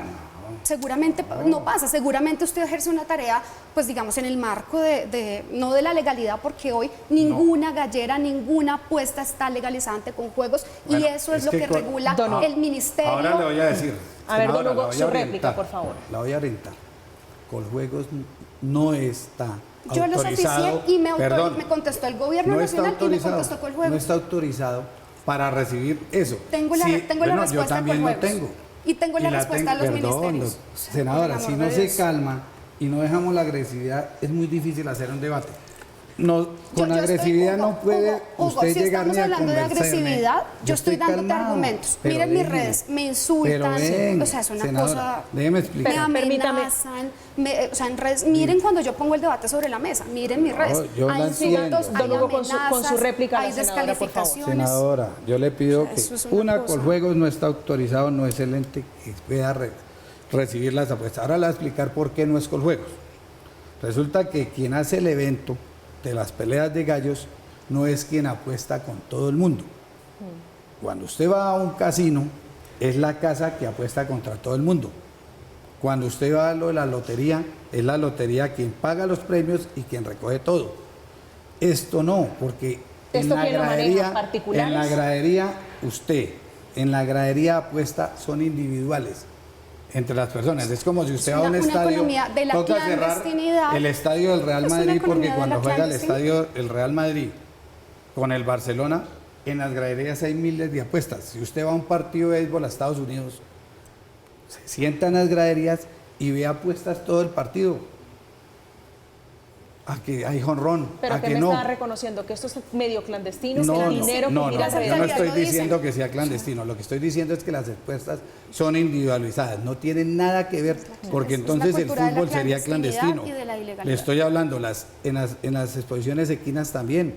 Speaker 3: Seguramente no pasa, seguramente usted ejerce una tarea, pues digamos, en el marco no de la legalidad, porque hoy ninguna gallera, ninguna apuesta está legalizada ante con juegos
Speaker 4: Bueno,
Speaker 3: y eso es lo que
Speaker 4: con-
Speaker 3: regula
Speaker 1: Don Hugo.
Speaker 3: el ministerio.
Speaker 4: Ahora le voy a decir.
Speaker 1: A ver, don
Speaker 4: senadora,
Speaker 1: Hugo,
Speaker 4: la voy
Speaker 1: su
Speaker 4: a
Speaker 1: réplica,
Speaker 4: orientar,
Speaker 1: por favor.
Speaker 4: La voy a orientar. Coljuegos no está
Speaker 3: Yo los
Speaker 4: autorizado.
Speaker 3: oficié y
Speaker 4: Perdón,
Speaker 3: me contestó el gobierno
Speaker 4: no está
Speaker 3: nacional y me
Speaker 4: autorizado,
Speaker 3: contestó Coljuegos.
Speaker 4: no está autorizado para recibir eso.
Speaker 3: Tengo la respuesta
Speaker 4: yo
Speaker 3: de
Speaker 4: también lo
Speaker 3: Coljuegos.
Speaker 4: tengo.
Speaker 3: Y tengo la respuesta de los ministerios. O sea,
Speaker 4: Senadora,
Speaker 3: por el
Speaker 4: si
Speaker 3: amor
Speaker 4: no
Speaker 3: de
Speaker 4: se
Speaker 3: Dios.
Speaker 4: calma y no dejamos la agresividad, es muy difícil hacer un debate. No, con
Speaker 3: Yo estoy-
Speaker 4: agresividad
Speaker 3: Hugo,
Speaker 4: no puede
Speaker 3: Hugo,
Speaker 4: usted
Speaker 3: si
Speaker 4: llegar
Speaker 3: estamos
Speaker 4: ni a
Speaker 3: hablando de
Speaker 4: convencerme.
Speaker 3: agresividad, yo estoy dándote
Speaker 4: calmado,
Speaker 3: argumentos.
Speaker 4: pero
Speaker 3: Miren mis
Speaker 4: déjeme.
Speaker 3: redes, me insultan,
Speaker 4: Pero ven,
Speaker 3: o sea, es una
Speaker 4: senadora,
Speaker 3: cosa...
Speaker 4: déjeme explicar.
Speaker 3: Me
Speaker 1: Permítame.
Speaker 3: amenazan, o sea, en redes, miren cuando yo pongo el debate sobre la mesa, miren mis redes.
Speaker 4: yo
Speaker 3: hay
Speaker 4: la entiendo.
Speaker 3: insultos, hay
Speaker 1: Don Hugo, con su
Speaker 3: amenazas,
Speaker 1: réplica a la
Speaker 3: hay
Speaker 1: senadora, por favor.
Speaker 3: descalificaciones.
Speaker 4: Senadora, yo le pido que
Speaker 3: Eso es una cosa.
Speaker 4: Coljuegos no está autorizado, no es el ente que pueda recibir las apuestas. Ahora le voy a explicar por qué no es Coljuegos. Resulta que quien hace el evento de las peleas de gallos no es quien apuesta con todo el mundo. Cuando usted va a un casino, es la casa que apuesta contra todo el mundo. Cuando usted va a lo de la lotería, es la lotería quien paga los premios y quien recoge todo. Esto no, porque
Speaker 1: ¿Esto quién lo maneja? ¿Particulares?
Speaker 4: en la gradería, usted, en la gradería apuesta son individuales entre las personas. Es como si usted va a un
Speaker 3: una
Speaker 4: estadio,
Speaker 3: economía de la
Speaker 4: toca cerrar
Speaker 3: clandestinidad.
Speaker 4: el estadio del Real
Speaker 3: Es una
Speaker 4: Madrid,
Speaker 3: economía
Speaker 4: porque
Speaker 3: de
Speaker 4: cuando
Speaker 3: la
Speaker 4: juega el
Speaker 3: clandestinidad.
Speaker 4: estadio el Real Madrid con el Barcelona, en las graderías hay miles de apuestas. Si usted va a un partido de béisbol a Estados Unidos, se sienta en las graderías y ve apuestas todo el partido. A que hay jonrón,
Speaker 1: Pero
Speaker 4: a
Speaker 1: que
Speaker 4: que
Speaker 1: me
Speaker 4: no.
Speaker 1: está reconociendo que esto es medio clandestino,
Speaker 4: No,
Speaker 1: que el
Speaker 4: no,
Speaker 1: dinero
Speaker 4: no,
Speaker 1: que mira
Speaker 4: no,
Speaker 1: se
Speaker 4: yo no
Speaker 1: ve.
Speaker 4: estoy
Speaker 3: lo dicen.
Speaker 4: diciendo que sea clandestino, lo que estoy diciendo es que las apuestas son individualizadas, no tienen nada que ver, porque
Speaker 3: Es una
Speaker 4: entonces el
Speaker 3: cultura de la
Speaker 4: fútbol sería
Speaker 3: clandestinidad
Speaker 4: clandestino.
Speaker 3: y de la ilegalidad.
Speaker 4: Le estoy hablando, en las exposiciones equinas también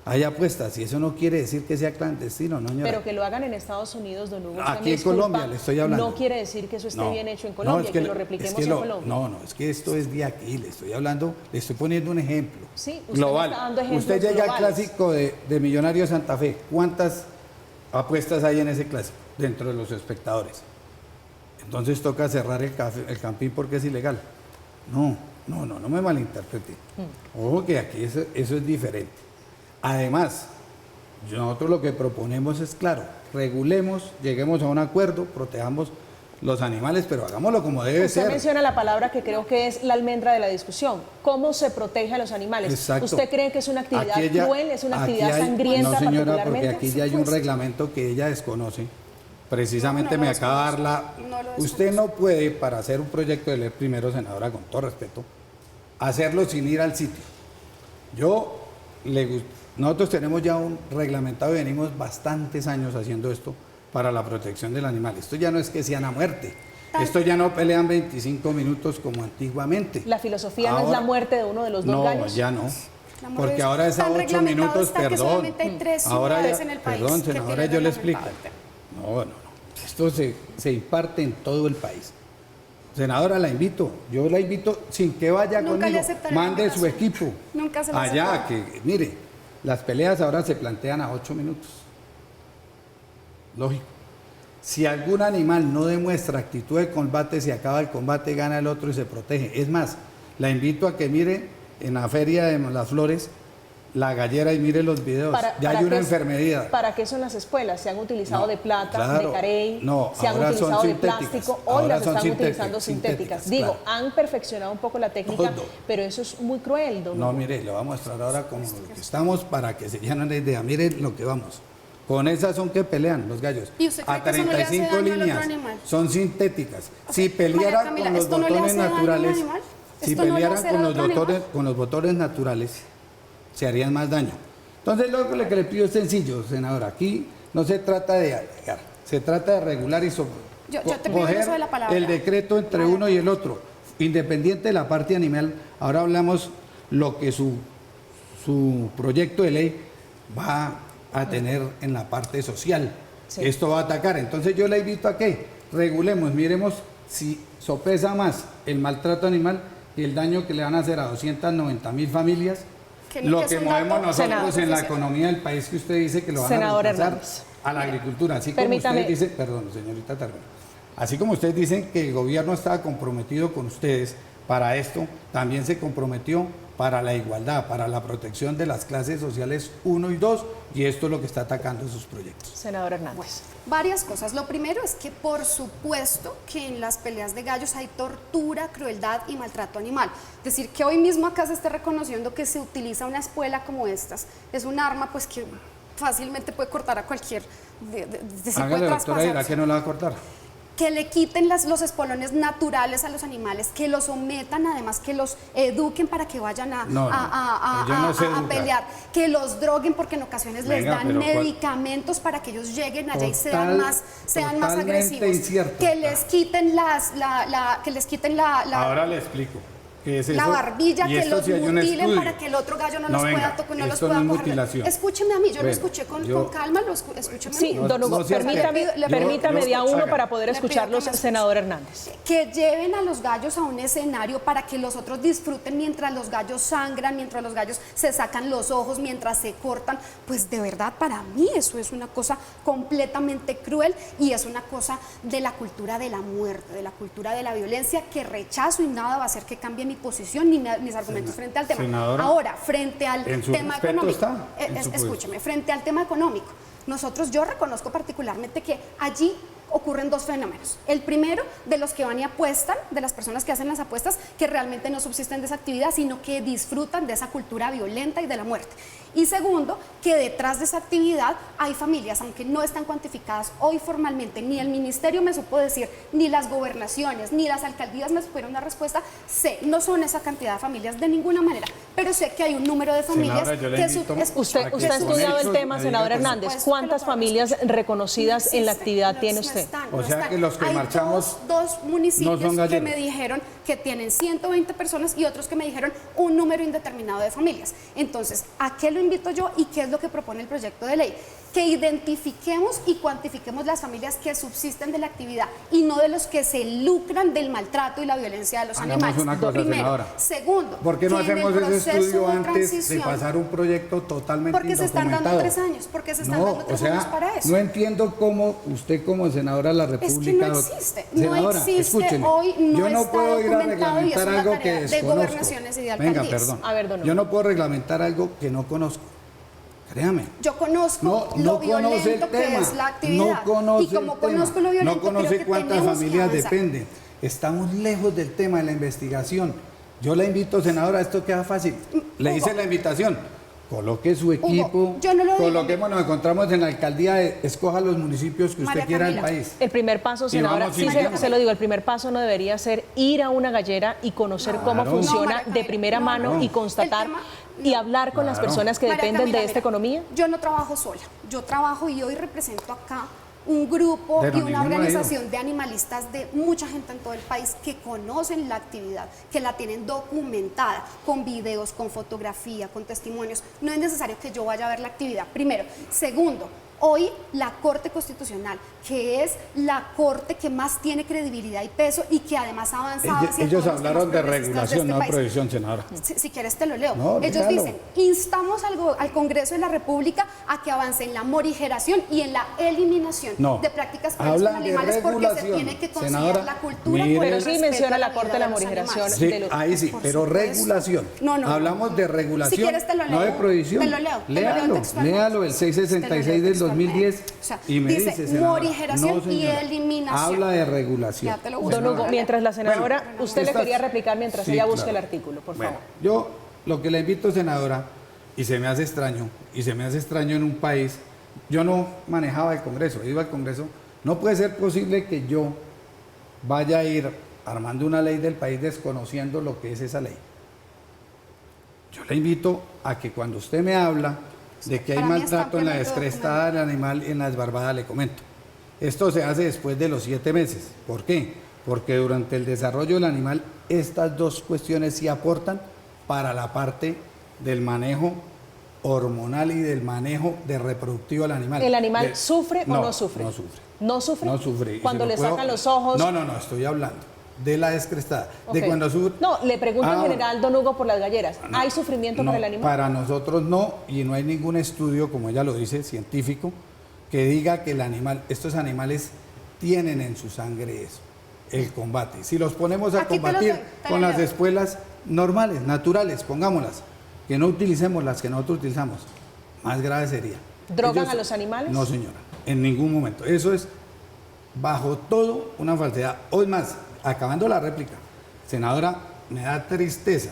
Speaker 4: hay apuestas, y eso no quiere decir que sea clandestino, ¿no, señora?
Speaker 1: Pero que lo hagan en Estados Unidos, don Hugo. usted
Speaker 4: Aquí
Speaker 1: me
Speaker 4: en
Speaker 1: disculpa,
Speaker 4: Colombia le estoy hablando.
Speaker 1: No quiere decir que eso esté
Speaker 4: No,
Speaker 1: bien hecho en
Speaker 4: no,
Speaker 1: Colombia,
Speaker 4: es
Speaker 1: que lo repliquemos
Speaker 4: es que
Speaker 1: en Colombia.
Speaker 4: No, es que esto es de aquí, le estoy hablando, le estoy poniendo un ejemplo.
Speaker 1: Sí, usted
Speaker 4: global.
Speaker 1: me está dando ejemplos
Speaker 4: Usted llega
Speaker 1: globales.
Speaker 4: al clásico de Millonarios Santa Fe, ¿cuántas apuestas hay en ese clásico dentro de los espectadores? Entonces toca cerrar el campín porque es ilegal. No me malinterprete. Ojo que aquí eso es diferente. Además, nosotros lo que proponemos es, claro, regulemos, lleguemos a un acuerdo, protejamos los animales, pero hagámoslo como debe
Speaker 1: Usted
Speaker 4: ser.
Speaker 1: menciona la palabra que creo que es la almendra de la discusión. ¿Cómo se protege a los animales?
Speaker 4: Exacto.
Speaker 1: ¿Usted cree que es una actividad
Speaker 4: Aquí ella-
Speaker 1: cruel, es una
Speaker 4: aquí
Speaker 1: actividad
Speaker 4: hay-
Speaker 1: sangrienta
Speaker 4: No, señora, porque
Speaker 1: particularmente?
Speaker 4: aquí ya hay un reglamento que ella desconoce. Precisamente
Speaker 3: No, no
Speaker 4: me
Speaker 3: lo
Speaker 4: acaba de dar
Speaker 3: desconozco.
Speaker 4: la...
Speaker 3: No lo
Speaker 4: Usted
Speaker 3: desconozco.
Speaker 4: no puede, para hacer un proyecto de ley, primero, senadora, con todo respeto, hacerlo sin ir al sitio. Nosotros tenemos ya un reglamentado y venimos bastantes años haciendo esto para la protección del animal. Esto ya no es que sean a muerte. Esto ya no pelean 25 minutos como antiguamente.
Speaker 1: La filosofía no es
Speaker 4: Ahora-
Speaker 1: la muerte de uno de los dos gallos.
Speaker 4: No, ya no.
Speaker 3: La muerte
Speaker 4: Porque
Speaker 3: es
Speaker 4: ahora es a
Speaker 3: tan
Speaker 4: 8
Speaker 3: reglamentado
Speaker 4: minutos,
Speaker 3: está que
Speaker 4: perdón.
Speaker 3: solamente hay 3
Speaker 4: Ahora
Speaker 3: ciudades
Speaker 4: ya-
Speaker 3: en el país
Speaker 4: perdón,
Speaker 3: que
Speaker 4: senadora,
Speaker 3: tienen
Speaker 4: yo le explico.
Speaker 3: reglamentado el tema.
Speaker 4: No. Esto se imparte en todo el país. Senadora, la invito. Yo la invito sin que vaya
Speaker 3: Nunca le
Speaker 4: conmigo.
Speaker 3: aceptaré la
Speaker 4: Mande su
Speaker 3: invitación.
Speaker 4: equipo.
Speaker 3: Nunca se lo
Speaker 4: allá,
Speaker 3: aceptaré.
Speaker 4: que mire, las peleas ahora se plantean a 8 minutos. Lógico. Si algún animal no demuestra actitud de combate, se acaba el combate, gana el otro y se protege. Es más, la invito a que mire en la Feria de las Flores la gallera y mire los videos. Ya hay una enfermedad.
Speaker 1: ¿Para qué son las espuelas? Se han utilizado
Speaker 4: No,
Speaker 1: de plata,
Speaker 4: claro,
Speaker 1: de carey,
Speaker 4: no,
Speaker 1: se han
Speaker 4: ahora son
Speaker 1: utilizado de
Speaker 4: sintéticas,
Speaker 1: plástico, hoy
Speaker 4: ahora
Speaker 1: las
Speaker 4: son
Speaker 1: están utilizando
Speaker 4: sintéticas,
Speaker 1: sintéticas. Digo,
Speaker 4: claro.
Speaker 1: han perfeccionado un poco la técnica,
Speaker 4: Todo.
Speaker 1: pero eso es muy cruel, don
Speaker 4: No,
Speaker 1: Hugo.
Speaker 4: mire, le voy a mostrar ahora como lo que estamos para que se llenen la idea. Mire lo que vamos. Con esas son que pelean los gallos.
Speaker 3: ¿Y usted cree
Speaker 4: A
Speaker 3: que eso no le hace
Speaker 4: 35
Speaker 3: daño al otro
Speaker 4: líneas.
Speaker 3: animal?
Speaker 4: Son sintéticas.
Speaker 3: O
Speaker 4: Si
Speaker 3: sea,
Speaker 4: peleara
Speaker 3: María Camila,
Speaker 4: con los
Speaker 3: ¿esto no le
Speaker 4: botones
Speaker 3: hace daño al
Speaker 4: naturales,
Speaker 3: animal?
Speaker 4: si
Speaker 3: ¿Esto no le
Speaker 4: pelearan
Speaker 3: hace
Speaker 4: con
Speaker 3: daño
Speaker 4: los
Speaker 3: al animal?
Speaker 4: botones, con los botones naturales, se harían más daño. Entonces, lo que le pido es sencillo, senadora. Aquí no se trata de alegar, se trata de regular y
Speaker 3: Yo te pido el uso de la palabra.
Speaker 4: el decreto entre uno y el otro, independiente de la parte animal. Ahora hablamos lo que su proyecto de ley va a tener en la parte social.
Speaker 1: Sí.
Speaker 4: Esto va a atacar. Entonces yo le invito a que regulemos, miremos si sopesa más el maltrato animal y el daño que le van a hacer a 290.000 familias,
Speaker 3: Que
Speaker 4: lo
Speaker 3: es
Speaker 4: que
Speaker 3: un
Speaker 4: movemos
Speaker 3: dato
Speaker 4: nosotros
Speaker 1: Senador.
Speaker 4: en la economía del país, que usted dice que lo van
Speaker 1: Senador
Speaker 4: a reemplazar
Speaker 1: Hernández.
Speaker 4: a la agricultura. Así como
Speaker 1: Permítame.
Speaker 4: ustedes dicen, perdón, señorita termino. Así como ustedes dicen que el gobierno estaba comprometido con ustedes para esto, también se comprometió para la igualdad, para la protección de las clases sociales 1 y 2, y esto es lo que está atacando sus proyectos.
Speaker 1: Senador Hernández.
Speaker 3: Varias cosas. Lo primero es que por supuesto que en las peleas de gallos hay tortura, crueldad y maltrato animal. Es decir, que hoy mismo acá se esté reconociendo que se utiliza una espuela como estas. Es un arma pues que fácilmente puede cortar a cualquier... se puede
Speaker 4: Hágale, doctora, dirá
Speaker 3: traspasar.
Speaker 4: que no la va a cortar.
Speaker 3: Que le quiten los espolones naturales a los animales, que los sometan, además que los eduquen para que vayan a,
Speaker 4: No,
Speaker 3: a- a-
Speaker 4: ellos no
Speaker 3: a-
Speaker 4: se
Speaker 3: a
Speaker 4: educan.
Speaker 3: pelear, que los droguen porque en ocasiones les
Speaker 4: Venga,
Speaker 3: dan
Speaker 4: pero ¿cuál?
Speaker 3: medicamentos para que ellos lleguen allá y sean más
Speaker 4: totalmente
Speaker 3: agresivos,
Speaker 4: incierto.
Speaker 3: que les quiten que les quiten la
Speaker 4: Ahora le explico. ¿Qué es
Speaker 3: la
Speaker 4: eso?
Speaker 3: barbilla,
Speaker 4: Y
Speaker 3: que
Speaker 4: esto
Speaker 3: los
Speaker 4: sí hay un
Speaker 3: mutilen
Speaker 4: estudio.
Speaker 3: para que el otro gallo no
Speaker 4: No,
Speaker 3: los
Speaker 4: venga,
Speaker 3: pueda tocar, no los
Speaker 4: esto
Speaker 3: pueda
Speaker 4: no es
Speaker 3: coger.
Speaker 4: mutilación.
Speaker 3: Escúcheme a mí, yo lo
Speaker 4: Bueno,
Speaker 3: escuché con
Speaker 4: yo-
Speaker 3: calma, escúcheme a
Speaker 1: Sí,
Speaker 3: mí.
Speaker 1: don Hugo,
Speaker 4: no sea-
Speaker 1: permítame
Speaker 4: yo-
Speaker 1: día uno
Speaker 4: haga.
Speaker 1: para poder
Speaker 3: Le pido
Speaker 1: escucharlos,
Speaker 3: que me
Speaker 1: senador Hernández.
Speaker 3: Que lleven a los gallos a un escenario para que los otros disfruten mientras los gallos sangran, mientras los gallos se sacan los ojos, mientras se cortan. Pues de verdad, para mí eso es una cosa completamente cruel y es una cosa de la cultura de la muerte, de la cultura de la violencia que rechazo y nada va a hacer que cambie mi posición ni mis argumentos frente al tema.
Speaker 4: Senadora,
Speaker 3: Ahora, frente al
Speaker 4: en su
Speaker 3: tema
Speaker 4: respeto
Speaker 3: económico,
Speaker 4: está, en su
Speaker 3: escúcheme, frente al tema económico, yo reconozco particularmente que allí ocurren dos fenómenos. El primero, de los que van y apuestan, de las personas que hacen las apuestas, que realmente no subsisten de esa actividad, sino que disfrutan de esa cultura violenta y de la muerte. Y segundo, que detrás de esa actividad hay familias, aunque no están cuantificadas hoy formalmente, ni el ministerio me supo decir, ni las gobernaciones, ni las alcaldías me supieron dar respuesta, no son esa cantidad de familias de ninguna manera, pero sé que hay un número de familias
Speaker 4: Senadora, yo le
Speaker 3: que
Speaker 4: invito-
Speaker 1: Usted
Speaker 4: Aquí
Speaker 1: ha estudiado el
Speaker 4: hechos
Speaker 1: tema,
Speaker 4: me
Speaker 1: senador
Speaker 4: diga que no.
Speaker 1: Hernández.
Speaker 3: Pues,
Speaker 1: ¿Cuántas
Speaker 3: pero
Speaker 1: familias reconocidas
Speaker 3: no
Speaker 1: en la
Speaker 3: existen,
Speaker 1: actividad
Speaker 3: no
Speaker 1: tiene
Speaker 3: están,
Speaker 1: usted?
Speaker 3: no
Speaker 4: O sea
Speaker 3: están.
Speaker 4: que los que
Speaker 3: Hay
Speaker 4: marchamos
Speaker 3: dos municipios
Speaker 4: no son
Speaker 3: que
Speaker 4: galleros.
Speaker 3: me dijeron que tienen 120 personas y otros que me dijeron un número indeterminado de familias. Entonces, ¿a qué lo invito yo y qué es lo que propone el proyecto de ley? Que identifiquemos y cuantifiquemos las familias que subsisten de la actividad y no de los que se lucran del maltrato y la violencia de los
Speaker 4: Hagamos
Speaker 3: animales.
Speaker 4: una cosa,
Speaker 3: Primero.
Speaker 4: senadora.
Speaker 3: Segundo,
Speaker 4: ¿Por qué no
Speaker 3: que en el
Speaker 4: hacemos ese
Speaker 3: proceso
Speaker 4: estudio
Speaker 3: de
Speaker 4: antes de
Speaker 3: transición-
Speaker 4: pasar un proyecto totalmente
Speaker 3: Porque se están dando
Speaker 4: indocumentado?
Speaker 3: 3 años, porque se están
Speaker 4: No,
Speaker 3: dando 3 años para eso.
Speaker 4: no entiendo cómo usted como senadora de la
Speaker 3: Es
Speaker 4: República...
Speaker 3: que no existe,
Speaker 4: Senadora,
Speaker 3: no existe
Speaker 4: escúcheme,
Speaker 3: hoy, no
Speaker 4: yo no
Speaker 3: está
Speaker 4: puedo ir a
Speaker 3: documentado y es
Speaker 4: reglamentar
Speaker 3: una
Speaker 4: algo que
Speaker 3: tarea de
Speaker 4: desconozco.
Speaker 3: gobernaciones y de
Speaker 4: Venga,
Speaker 3: alcaldías.
Speaker 4: perdón.
Speaker 1: A ver, don Hugo.
Speaker 4: Yo no puedo reglamentar algo que no conozco. Créame.
Speaker 3: Yo conozco
Speaker 4: No
Speaker 3: lo
Speaker 4: conoce el
Speaker 3: violento que
Speaker 4: tema.
Speaker 3: es la actividad.
Speaker 4: No conoce
Speaker 3: y como
Speaker 4: el tema.
Speaker 3: conozco lo violento,
Speaker 4: No conoce
Speaker 3: creo que
Speaker 4: cuántas
Speaker 3: tenemos que
Speaker 4: familias
Speaker 3: avanzar.
Speaker 4: dependen. Estamos lejos del tema de la investigación. Yo la invito, senadora, esto queda fácil. Le hice la invitación. Coloque su equipo,
Speaker 3: yo no lo digo.
Speaker 4: coloquemos, nos encontramos en la alcaldía, escoja los municipios que usted
Speaker 3: María
Speaker 4: quiera del
Speaker 3: Camila.
Speaker 4: país.
Speaker 1: El primer paso,
Speaker 4: Y
Speaker 1: senadora,
Speaker 4: vamos
Speaker 1: sí,
Speaker 4: siguiendo.
Speaker 1: se lo digo, el primer paso no debería ser ir a una gallera y conocer cómo
Speaker 4: Claro.
Speaker 1: funciona
Speaker 3: No, María
Speaker 1: de
Speaker 3: Camila,
Speaker 1: primera
Speaker 3: no,
Speaker 1: mano
Speaker 4: no.
Speaker 1: y constatar
Speaker 3: El tema-
Speaker 1: y hablar con las
Speaker 4: Claro.
Speaker 1: personas que
Speaker 3: María
Speaker 1: dependen
Speaker 3: Camila,
Speaker 1: de esta
Speaker 3: mira,
Speaker 1: economía.
Speaker 3: Yo no trabajo sola, yo trabajo y hoy represento acá un grupo
Speaker 4: Pero
Speaker 3: y una
Speaker 4: ninguno ha ido.
Speaker 3: organización de animalistas de mucha gente en todo el país que conocen la actividad, que la tienen documentada, con videos, con fotografía, con testimonios. No es necesario que yo vaya a ver la actividad, primero. Segundo, hoy la Corte Constitucional, que es la corte que más tiene credibilidad y peso y que además ha avanzado hacia
Speaker 4: Ellos
Speaker 3: todos los
Speaker 4: hablaron
Speaker 3: temas
Speaker 4: de
Speaker 3: progresistas
Speaker 4: regulación,
Speaker 3: este
Speaker 4: no
Speaker 3: país.
Speaker 4: prohibición, senadora.
Speaker 3: Si quieres te lo leo.
Speaker 4: No,
Speaker 3: Ellos
Speaker 4: léalo.
Speaker 3: dicen, instamos al Congreso de la República a que avance en la morigeración y en la eliminación
Speaker 4: No,
Speaker 3: de prácticas crueles con
Speaker 4: hablan de
Speaker 3: animales porque se
Speaker 4: regulación.
Speaker 3: tiene que conciliar
Speaker 4: Senadora,
Speaker 3: la cultura
Speaker 4: mire-
Speaker 3: con el
Speaker 1: Pero sí
Speaker 3: respeto
Speaker 1: menciona
Speaker 3: a
Speaker 1: la
Speaker 3: vida
Speaker 1: Corte
Speaker 3: de
Speaker 1: la
Speaker 3: los
Speaker 1: morigeración.
Speaker 3: animales.
Speaker 4: Sí,
Speaker 1: de los-
Speaker 4: ahí sí,
Speaker 3: Por
Speaker 4: pero
Speaker 3: supuesto.
Speaker 4: regulación.
Speaker 3: No, no.
Speaker 4: Hablamos de regulación,
Speaker 3: Si quieres te lo leo.
Speaker 4: no de prohibición.
Speaker 3: Te lo leo.
Speaker 4: Léalo,
Speaker 3: textualmente.
Speaker 4: léalo, el 666 del 2010
Speaker 3: O sea,
Speaker 4: y me
Speaker 3: dice,
Speaker 4: dice, senadora,
Speaker 3: morigeración
Speaker 4: no,
Speaker 3: y
Speaker 4: señora,
Speaker 3: eliminación.
Speaker 4: habla de regulación.
Speaker 3: Ya te lo busco.
Speaker 1: Don Hugo, mientras la senadora,
Speaker 4: Bueno,
Speaker 1: usted le
Speaker 4: estas-
Speaker 1: quería replicar mientras
Speaker 4: Sí,
Speaker 1: ella busca
Speaker 4: claro.
Speaker 1: el artículo, por
Speaker 4: Bueno,
Speaker 1: favor.
Speaker 4: yo lo que le invito, senadora, y se me hace extraño en un país, yo no manejaba el Congreso, iba al Congreso, no puede ser posible que yo vaya a ir armando una ley del país desconociendo lo que es esa ley. Yo le invito a que cuando usted me habla de que hay
Speaker 3: Para mí está
Speaker 4: maltrato en la
Speaker 3: ampliamente
Speaker 4: descrestada del animal y en la desbarbada, le comento. Esto se hace después de los 7 meses. ¿Por qué? Porque durante el desarrollo del animal, estas dos cuestiones sí aportan para la parte del manejo hormonal y del manejo de reproductivo del animal.
Speaker 1: ¿El animal sufre o no sufre?
Speaker 4: No sufre.
Speaker 1: ¿No sufre?
Speaker 4: No sufre. Y
Speaker 1: Cuando
Speaker 4: se lo
Speaker 1: le
Speaker 4: puedo-
Speaker 1: sacan los ojos.
Speaker 4: No, estoy hablando de la descrestada. De
Speaker 1: Ok.
Speaker 4: cuando sufre.
Speaker 1: No, le pregunto en
Speaker 4: Ahora,
Speaker 1: general, don Hugo, por las galleras. ¿Hay sufrimiento
Speaker 4: no,
Speaker 1: para el animal?
Speaker 4: Para nosotros no, y no hay ningún estudio, como ella lo dice, científico, que diga que el animal, estos animales tienen en su sangre eso, el combate. Si los ponemos a
Speaker 3: Aquí te lo
Speaker 4: combatir
Speaker 3: doy, te
Speaker 4: con
Speaker 3: lo
Speaker 4: las
Speaker 3: leo.
Speaker 4: espuelas normales, naturales, pongámoslas, que no utilicemos las que nosotros utilizamos, más grave sería.
Speaker 1: ¿Drogan a los animales?
Speaker 4: No, señora, en ningún momento. Eso es bajo todo una falsedad. Hoy más, acabando la réplica, senadora, me da tristeza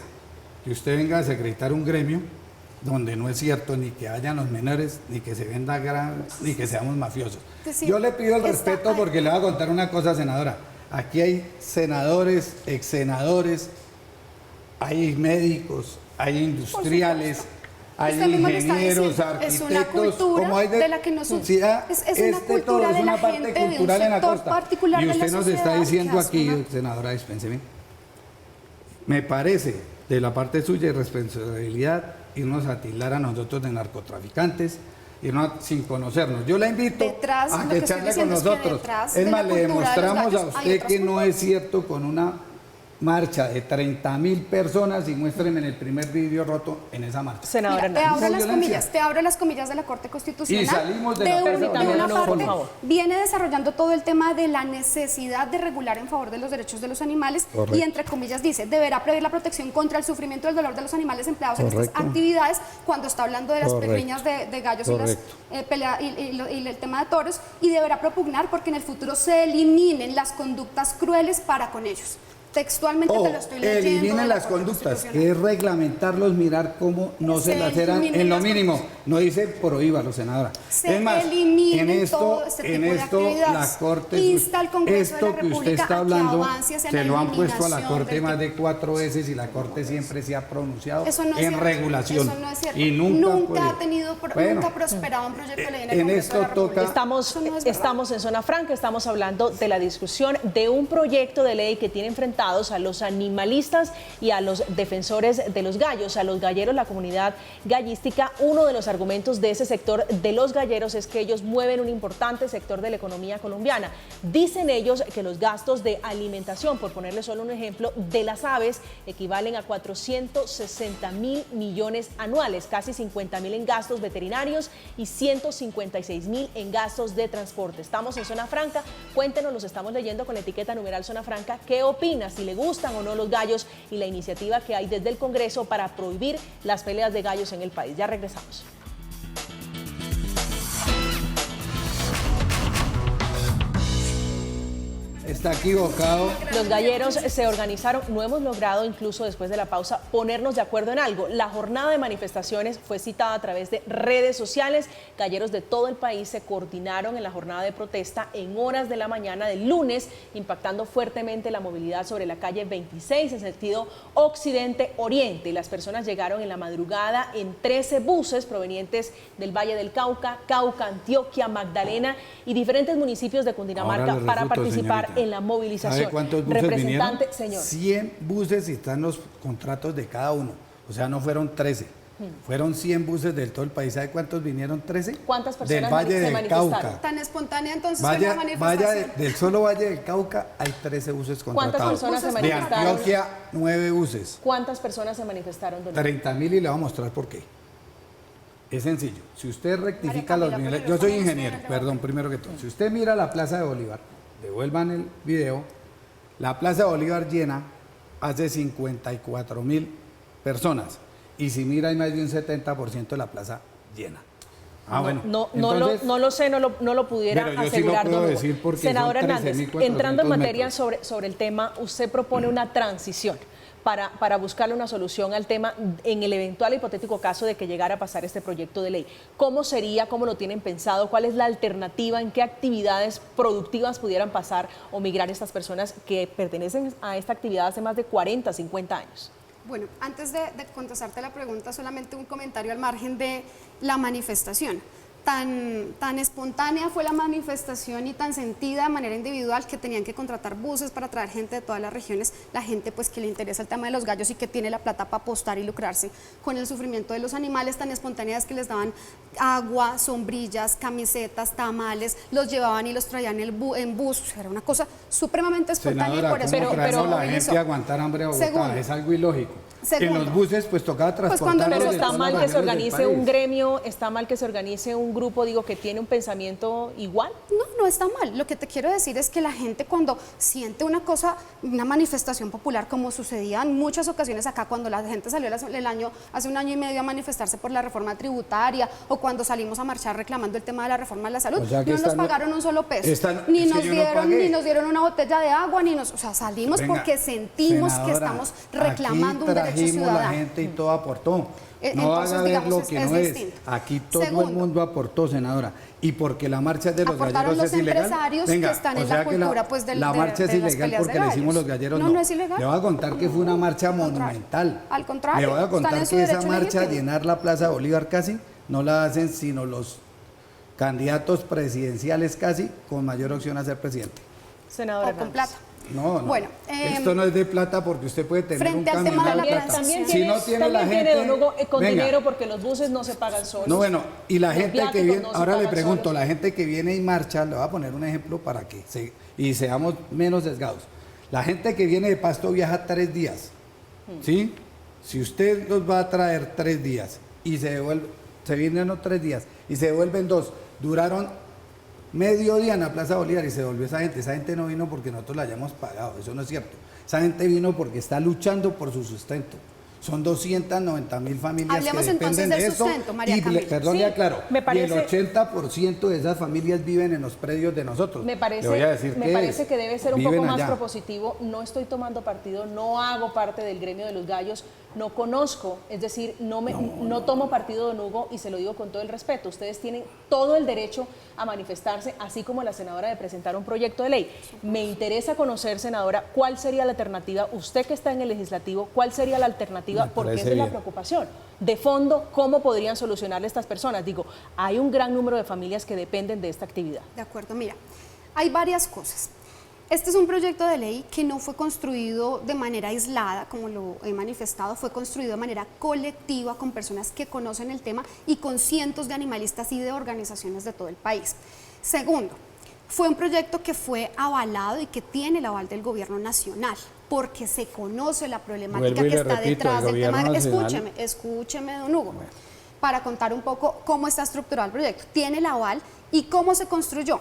Speaker 4: que usted venga a secretar un gremio donde no es cierto ni que hayan los menores, ni que se venda gran, ni que seamos mafiosos.
Speaker 3: Decir,
Speaker 4: Yo le pido el
Speaker 3: está
Speaker 4: respeto
Speaker 3: ahí.
Speaker 4: porque le voy a contar una cosa, senadora. Aquí hay senadores, ex senadores, hay médicos, hay industriales, hay
Speaker 3: Usted mismo lo está
Speaker 4: ingenieros,
Speaker 3: diciendo,
Speaker 4: arquitectos,
Speaker 3: es una cultura
Speaker 4: como hay
Speaker 3: de la que nos-
Speaker 4: sociedad,
Speaker 3: es una cultura
Speaker 4: todo, es
Speaker 3: de la
Speaker 4: una parte
Speaker 3: gente, de un
Speaker 4: cultural en la
Speaker 3: sector
Speaker 4: costa.
Speaker 3: particular
Speaker 4: Y
Speaker 3: de la
Speaker 4: usted nos está
Speaker 3: sociedad
Speaker 4: diciendo
Speaker 3: que hace
Speaker 4: aquí,
Speaker 3: una-
Speaker 4: senadora, dispénseme, me parece de la parte suya y responsabilidad irnos a tildar a nosotros de narcotraficantes, irnos sin conocernos. Yo la invito
Speaker 3: Detrás,
Speaker 4: a
Speaker 3: lo
Speaker 4: que
Speaker 3: que estoy
Speaker 4: charle con
Speaker 3: diciendo es que
Speaker 4: nosotros.
Speaker 3: detrás
Speaker 4: Es
Speaker 3: de
Speaker 4: más,
Speaker 3: la
Speaker 4: le
Speaker 3: cultura de los
Speaker 4: demostramos a
Speaker 3: gallos hay
Speaker 4: usted
Speaker 3: otras
Speaker 4: que no
Speaker 3: culturas.
Speaker 4: es cierto con una marcha de 30.000 personas y muéstreme en el primer vídeo roto en esa marcha.
Speaker 1: Senadora
Speaker 3: Mira, te
Speaker 1: Hernández.
Speaker 3: abro
Speaker 4: No
Speaker 3: las
Speaker 4: violencia.
Speaker 3: comillas, te abro las comillas de la Corte Constitucional.
Speaker 4: Y salimos de la
Speaker 3: de
Speaker 1: Permítame,
Speaker 3: una
Speaker 1: no, por
Speaker 3: parte,
Speaker 1: favor.
Speaker 3: viene desarrollando todo el tema de la necesidad de regular en favor de los derechos de los animales
Speaker 4: Correcto.
Speaker 3: y entre comillas dice, deberá prever la protección contra el sufrimiento y el dolor de los animales empleados en estas
Speaker 4: Correcto.
Speaker 3: actividades cuando está hablando de las
Speaker 4: Correcto.
Speaker 3: riñas de gallos
Speaker 4: Correcto.
Speaker 3: y las y el tema de toros y deberá propugnar porque en el futuro se eliminen las conductas crueles para con ellos. Textualmente te lo estoy leyendo. de
Speaker 4: Eliminen
Speaker 3: la
Speaker 4: las
Speaker 3: Corte
Speaker 4: conductas,
Speaker 3: Constitucional.
Speaker 4: que es reglamentarlos, mirar cómo no se
Speaker 3: Se
Speaker 4: laceran
Speaker 3: eliminen
Speaker 4: en lo
Speaker 3: las
Speaker 4: mínimo.
Speaker 3: conductas.
Speaker 4: No dice prohíbalo, senadora.
Speaker 3: Se
Speaker 4: es más,
Speaker 3: eliminen
Speaker 4: en esto,
Speaker 3: todo este
Speaker 4: en
Speaker 3: tipo de
Speaker 4: esto
Speaker 3: actividades.
Speaker 4: la Corte,
Speaker 3: Insta al Congreso de
Speaker 4: esto
Speaker 3: la
Speaker 4: que usted
Speaker 3: República
Speaker 4: está
Speaker 3: a que
Speaker 4: hablando,
Speaker 3: avance hacia
Speaker 4: se
Speaker 3: la
Speaker 4: lo han puesto a la
Speaker 3: eliminación
Speaker 4: Corte
Speaker 3: del
Speaker 4: más
Speaker 3: tipo.
Speaker 4: de 4 veces y la Corte siempre se ha pronunciado
Speaker 3: Eso no es
Speaker 4: en
Speaker 3: cierto.
Speaker 4: regulación.
Speaker 3: Eso no es cierto.
Speaker 4: Y nunca,
Speaker 3: ha
Speaker 4: puede.
Speaker 3: tenido,
Speaker 4: Bueno,
Speaker 3: nunca ha prosperado un proyecto de ley en el
Speaker 4: en
Speaker 3: Congreso de la
Speaker 4: esto toca-
Speaker 3: República.
Speaker 1: Estamos,
Speaker 3: Eso no es verdad.
Speaker 1: estamos en Zona Franca, estamos hablando de la discusión de un proyecto de ley que tiene enfrentados a los animalistas y a los defensores de los gallos, a los galleros, la comunidad gallística. Uno de los argumentos de ese sector de los galleros es que ellos mueven un importante sector de la economía colombiana. Dicen ellos que los gastos de alimentación, por ponerle solo un ejemplo, de las aves equivalen a 460.000 millones anuales, casi 50.000 en gastos veterinarios y 156.000 en gastos de transporte. Estamos en Zona Franca, cuéntenos, los estamos leyendo con la etiqueta numeral Zona Franca, ¿qué opina? Si le gustan o no los gallos y la iniciativa que hay desde el Congreso para prohibir las peleas de gallos en el país. Ya regresamos.
Speaker 4: Está equivocado.
Speaker 1: Los galleros se organizaron, no hemos logrado incluso después de la pausa ponernos de acuerdo en algo. La jornada de manifestaciones fue citada a través de redes sociales. Galleros de todo el país se coordinaron en la jornada de protesta en horas de la mañana del lunes, impactando fuertemente la movilidad sobre la calle 26 en sentido occidente-oriente. Las personas llegaron en la madrugada en 13 buses provenientes del Valle del Cauca, Antioquia, Magdalena y diferentes municipios de Cundinamarca para participar en la movilización.
Speaker 4: ¿Sabe cuántos buses
Speaker 1: Representante,
Speaker 4: vinieron?
Speaker 1: señor.
Speaker 4: 100 buses y están los contratos de cada uno. O sea, no fueron 13. Fueron 100 buses del todo el país. ¿Sabe cuántos vinieron? 13.
Speaker 1: ¿Cuántas personas
Speaker 4: del Valle
Speaker 1: se
Speaker 4: del
Speaker 1: manifestaron?
Speaker 4: Cauca.
Speaker 3: Tan espontánea entonces fue la manifestación.
Speaker 4: Del solo Valle del Cauca hay 13 buses contratados.
Speaker 1: ¿Cuántas personas se
Speaker 4: De
Speaker 1: manifestaron?
Speaker 4: Antioquia, 9 buses.
Speaker 1: ¿Cuántas personas se manifestaron, don?
Speaker 4: 30.000 y le voy a mostrar por qué. Es sencillo. Si usted rectifica
Speaker 3: María
Speaker 4: los
Speaker 3: Camila,
Speaker 4: niveles...
Speaker 3: pero
Speaker 4: Yo soy
Speaker 3: ¿cómo
Speaker 4: ingeniero,
Speaker 3: usted
Speaker 4: perdón, primero que todo. Si usted mira la Plaza de Bolívar, devuelvan el video, la Plaza de Bolívar llena hace 54.000 personas. Y si mira, hay más de un 70% de la plaza llena. Bueno.
Speaker 1: Entonces, no lo sé, no lo pudiera
Speaker 4: pero yo
Speaker 1: asegurar.
Speaker 4: sí lo puedo
Speaker 1: don Hugo.
Speaker 4: decir porque
Speaker 1: Senadora
Speaker 4: son
Speaker 1: Hernández,
Speaker 4: 13.400
Speaker 1: entrando en materia
Speaker 4: metros.
Speaker 1: sobre el tema, usted propone una transición para buscarle una solución al tema en el eventual hipotético caso de que llegara a pasar este proyecto de ley. ¿Cómo sería? ¿Cómo lo tienen pensado? ¿Cuál es la alternativa? ¿En qué actividades productivas pudieran pasar o migrar estas personas que pertenecen a esta actividad hace más de 40, 50 años?
Speaker 3: Bueno, antes de contestarte la pregunta, solamente un comentario al margen de la manifestación. Tan espontánea fue la manifestación y tan sentida de manera individual que tenían que contratar buses para traer gente de todas las regiones, la gente pues que le interesa el tema de los gallos y que tiene la plata para apostar y lucrarse con el sufrimiento de los animales, tan espontáneas que les daban agua, sombrillas, camisetas, tamales, los llevaban y los traían en bus, o sea, era una cosa supremamente espontánea.
Speaker 4: Senadora,
Speaker 3: y por eso
Speaker 4: ¿cómo traemos la gente a aguantar hambre a Bogotá?
Speaker 3: Segundo.
Speaker 4: Es algo ilógico.
Speaker 3: Segundo.
Speaker 4: En los buses pues tocaba transportar.
Speaker 1: Pero está mal que se organice un gremio, está mal que se organice un grupo, digo, que tiene un pensamiento igual.
Speaker 3: No está mal. Lo que te quiero decir es que la gente cuando siente una cosa, una manifestación popular, como sucedía en muchas ocasiones acá, cuando la gente salió hace un año y medio a manifestarse por la reforma tributaria, o cuando salimos a marchar reclamando el tema de la reforma de la salud, no nos pagaron un solo peso, ni nos dieron una botella de agua, o sea, salimos porque sentimos que estamos reclamando un derecho ciudadano.
Speaker 4: La gente y todo aportó. No
Speaker 3: Entonces,
Speaker 4: haga ver
Speaker 3: digamos,
Speaker 4: lo que no es.
Speaker 3: distinto.
Speaker 4: Aquí todo
Speaker 3: Segundo,
Speaker 4: el mundo aportó, senadora. Y porque la marcha de los
Speaker 3: aportaron
Speaker 4: galleros
Speaker 3: los
Speaker 4: es ilegal.
Speaker 3: empresarios que están en la cultura, pues,
Speaker 4: la marcha es ilegal porque le decimos los galleros
Speaker 3: no es ilegal.
Speaker 4: Le voy a contar que fue una marcha monumental.
Speaker 3: Al contrario.
Speaker 4: Le voy a contar que esa marcha,
Speaker 3: legítimo.
Speaker 4: llenar la Plaza Bolívar casi, no la hacen sino los candidatos presidenciales casi con mayor opción a ser presidente.
Speaker 1: Senadora
Speaker 3: O con
Speaker 1: Hernández.
Speaker 3: plata.
Speaker 4: No.
Speaker 3: Bueno,
Speaker 4: esto no es de plata porque usted puede tener
Speaker 3: frente
Speaker 4: un
Speaker 3: al
Speaker 4: camión
Speaker 3: tema de la
Speaker 4: de plata.
Speaker 1: También
Speaker 4: Si
Speaker 1: tiene,
Speaker 4: no tiene
Speaker 1: también
Speaker 4: la
Speaker 1: tiene,
Speaker 4: gente,
Speaker 1: don Hugo, con
Speaker 4: venga.
Speaker 1: dinero porque los buses no se pagan solos.
Speaker 4: No, bueno, y la
Speaker 1: Los
Speaker 4: gente que
Speaker 1: viáticos
Speaker 4: viene,
Speaker 1: no se
Speaker 4: ahora le
Speaker 1: pagan
Speaker 4: pregunto,
Speaker 1: solos.
Speaker 4: la gente que viene y marcha, le voy a poner un ejemplo para que seamos menos sesgados. La gente que viene de Pasto viaja 3 días, ¿sí? Si usted los va a traer 3 días y se vienen los 3 días y se devuelven 2, duraron medio día en la Plaza Bolívar y se volvió esa gente no vino porque nosotros la hayamos pagado, eso no es cierto. Esa gente vino porque está luchando por su sustento. Son 290.000 familias
Speaker 3: Hablemos
Speaker 4: que dependen
Speaker 3: entonces
Speaker 4: de
Speaker 3: del
Speaker 4: eso.
Speaker 3: sustento, María
Speaker 4: Y
Speaker 3: Camila.
Speaker 4: perdón,
Speaker 1: Sí,
Speaker 4: le aclaro,
Speaker 1: me parece-
Speaker 4: y el 80% de esas familias viven en los predios de nosotros.
Speaker 1: Me parece,
Speaker 4: Le voy a decir
Speaker 1: me parece que debe ser un
Speaker 4: viven
Speaker 1: poco más
Speaker 4: allá.
Speaker 1: propositivo. No estoy tomando partido, no hago parte del gremio de los gallos, no conozco, es decir, no tomo partido, don Hugo, y se lo digo con todo el respeto. Ustedes tienen todo el derecho a manifestarse, así como la senadora de presentar un proyecto de ley. Me interesa conocer, senadora, cuál sería la alternativa, usted que está en el legislativo, cuál sería la alternativa,
Speaker 4: Me
Speaker 1: porque
Speaker 4: parece
Speaker 1: esa es la
Speaker 4: bien.
Speaker 1: preocupación. De fondo, ¿cómo podrían solucionarle a estas personas? Digo, hay un gran número de familias que dependen de esta actividad.
Speaker 3: De acuerdo, mira, hay varias cosas. Este es un proyecto de ley que no fue construido de manera aislada, como lo he manifestado, fue construido de manera colectiva con personas que conocen el tema y con cientos de animalistas y de organizaciones de todo el país. Segundo, fue un proyecto que fue avalado y que tiene el aval del gobierno nacional, porque se conoce la problemática
Speaker 4: Vuelvo y
Speaker 3: que
Speaker 4: le
Speaker 3: está
Speaker 4: repito,
Speaker 3: detrás
Speaker 4: el
Speaker 3: del tema.
Speaker 4: gobierno nacional-
Speaker 3: Escúcheme, don Hugo, para contar un poco cómo está estructurado el proyecto. Tiene el aval y cómo se construyó.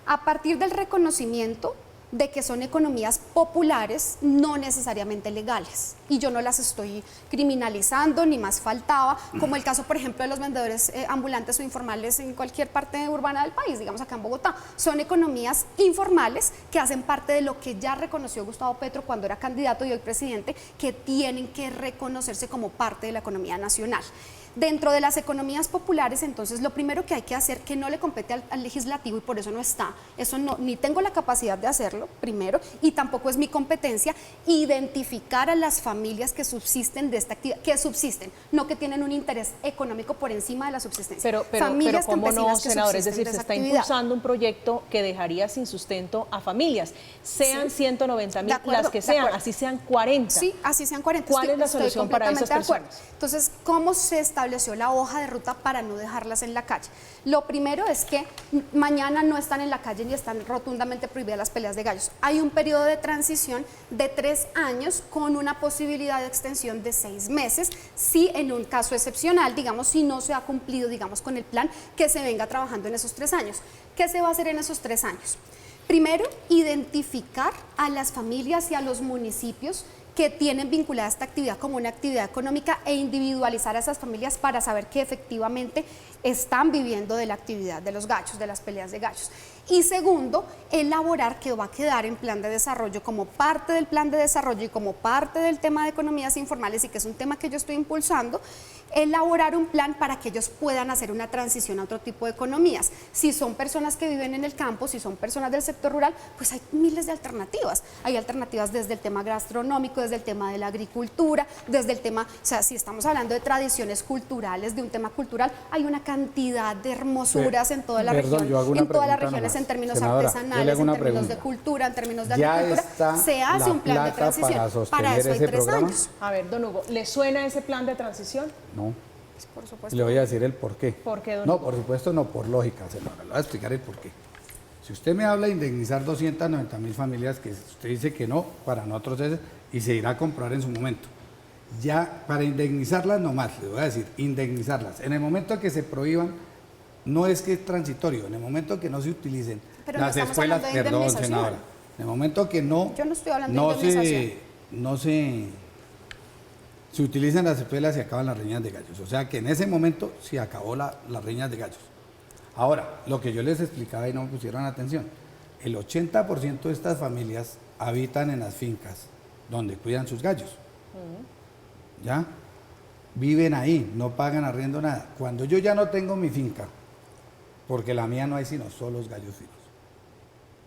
Speaker 3: A partir del reconocimiento de que son economías populares, no necesariamente legales. Y yo no las estoy criminalizando, ni más faltaba, como el caso, por ejemplo, de los vendedores ambulantes o informales en cualquier parte urbana del país, digamos acá en Bogotá. Son economías informales que hacen parte de lo que ya reconoció Gustavo Petro cuando era candidato y hoy presidente, que tienen que reconocerse como parte de la economía nacional. Dentro de las economías populares, entonces, lo primero que hay que hacer, que no le compete al legislativo y por eso no está, eso no, ni tengo la capacidad de hacerlo, primero, y tampoco es mi competencia, identificar a las familias que subsisten de esta actividad, que subsisten, no que tienen un interés económico por encima de la subsistencia.
Speaker 1: Pero ¿cómo no, senador? Es decir,
Speaker 3: de
Speaker 1: se
Speaker 3: esa
Speaker 1: está
Speaker 3: actividad.
Speaker 1: impulsando un proyecto que dejaría sin sustento a familias, sean 190.000 las que sean, así sean 40.
Speaker 3: Sí, así sean 40.
Speaker 1: ¿Cuál es la solución para esas personas?
Speaker 3: Entonces, ¿cómo se estableció la hoja de ruta para no dejarlas en la calle? Lo primero es que mañana no están en la calle ni están rotundamente prohibidas las peleas de gallos. Hay un periodo de transición de 3 años con una posibilidad de extensión de 6 meses, si en un caso excepcional, digamos, si no se ha cumplido, digamos, con el plan, que se venga trabajando en esos 3 años. ¿Qué se va a hacer en esos 3 años? Primero, identificar a las familias y a los municipios que tienen vinculada esta actividad como una actividad económica e individualizar a esas familias para saber que efectivamente están viviendo de la actividad de los gallos, de las peleas de gallos. Y segundo, elaborar, que va a quedar en plan de desarrollo como parte del plan de desarrollo y como parte del tema de economías informales, y que es un tema que yo estoy impulsando, elaborar un plan para que ellos puedan hacer una transición a otro tipo de economías. Si son personas que viven en el campo, si son personas del sector rural, pues hay miles de alternativas. Hay alternativas desde el tema gastronómico, desde el tema de la agricultura, desde el tema, o sea, si estamos hablando de tradiciones culturales, de un tema cultural, hay una cantidad de hermosuras en toda la región, en todas las regiones, en términos
Speaker 4: senadora,
Speaker 3: artesanales, en términos de cultura, en términos de agricultura. Se hace un plan de transición. Para eso hay 3 años.
Speaker 1: A ver, don Hugo, ¿le suena ese plan de transición?
Speaker 4: No.
Speaker 3: Por supuesto.
Speaker 4: Le voy a decir el por qué.
Speaker 1: ¿Por qué, don
Speaker 4: No,
Speaker 1: Hugo?
Speaker 4: por supuesto no, por lógica, senadora. Le voy a explicar el por qué. Si usted me habla de indemnizar 290.000 familias, que usted dice que no, para nosotros es, y se irá a comprar en su momento. Ya, para indemnizarlas nomás, le voy a decir, indemnizarlas. En el momento que se prohíban, no es que es transitorio, en el momento que no se utilicen
Speaker 3: Pero no
Speaker 4: las
Speaker 3: estamos
Speaker 4: escuelas,
Speaker 3: hablando de
Speaker 4: perdón,
Speaker 3: indemnización.
Speaker 4: senadora, en el momento que no,
Speaker 3: Yo no estoy hablando de indemnización.
Speaker 4: no se utilizan las escuelas y acaban las riñas de gallos. O sea que en ese momento se acabó las riñas de gallos. Ahora, lo que yo les explicaba y no me pusieron atención, el 80% de estas familias habitan en las fincas donde cuidan sus gallos. ¿Ya? Viven ahí, no pagan arriendo nada. Cuando yo ya no tengo mi finca, porque la mía no hay sino solo los gallos finos,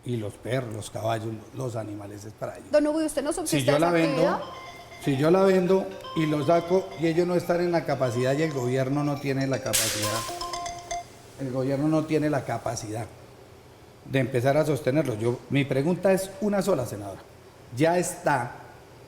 Speaker 4: y los perros, los caballos, los animales es para ellos.
Speaker 3: Don Hugo, ¿y usted no subsiste
Speaker 4: Si yo
Speaker 3: de esa
Speaker 4: la vendo,
Speaker 3: actividad?
Speaker 4: si yo la vendo y lo saco y ellos no están en la capacidad y el gobierno no tiene la capacidad, el gobierno no tiene la capacidad de empezar a sostenerlo. Mi pregunta es una sola, senadora. ¿Ya está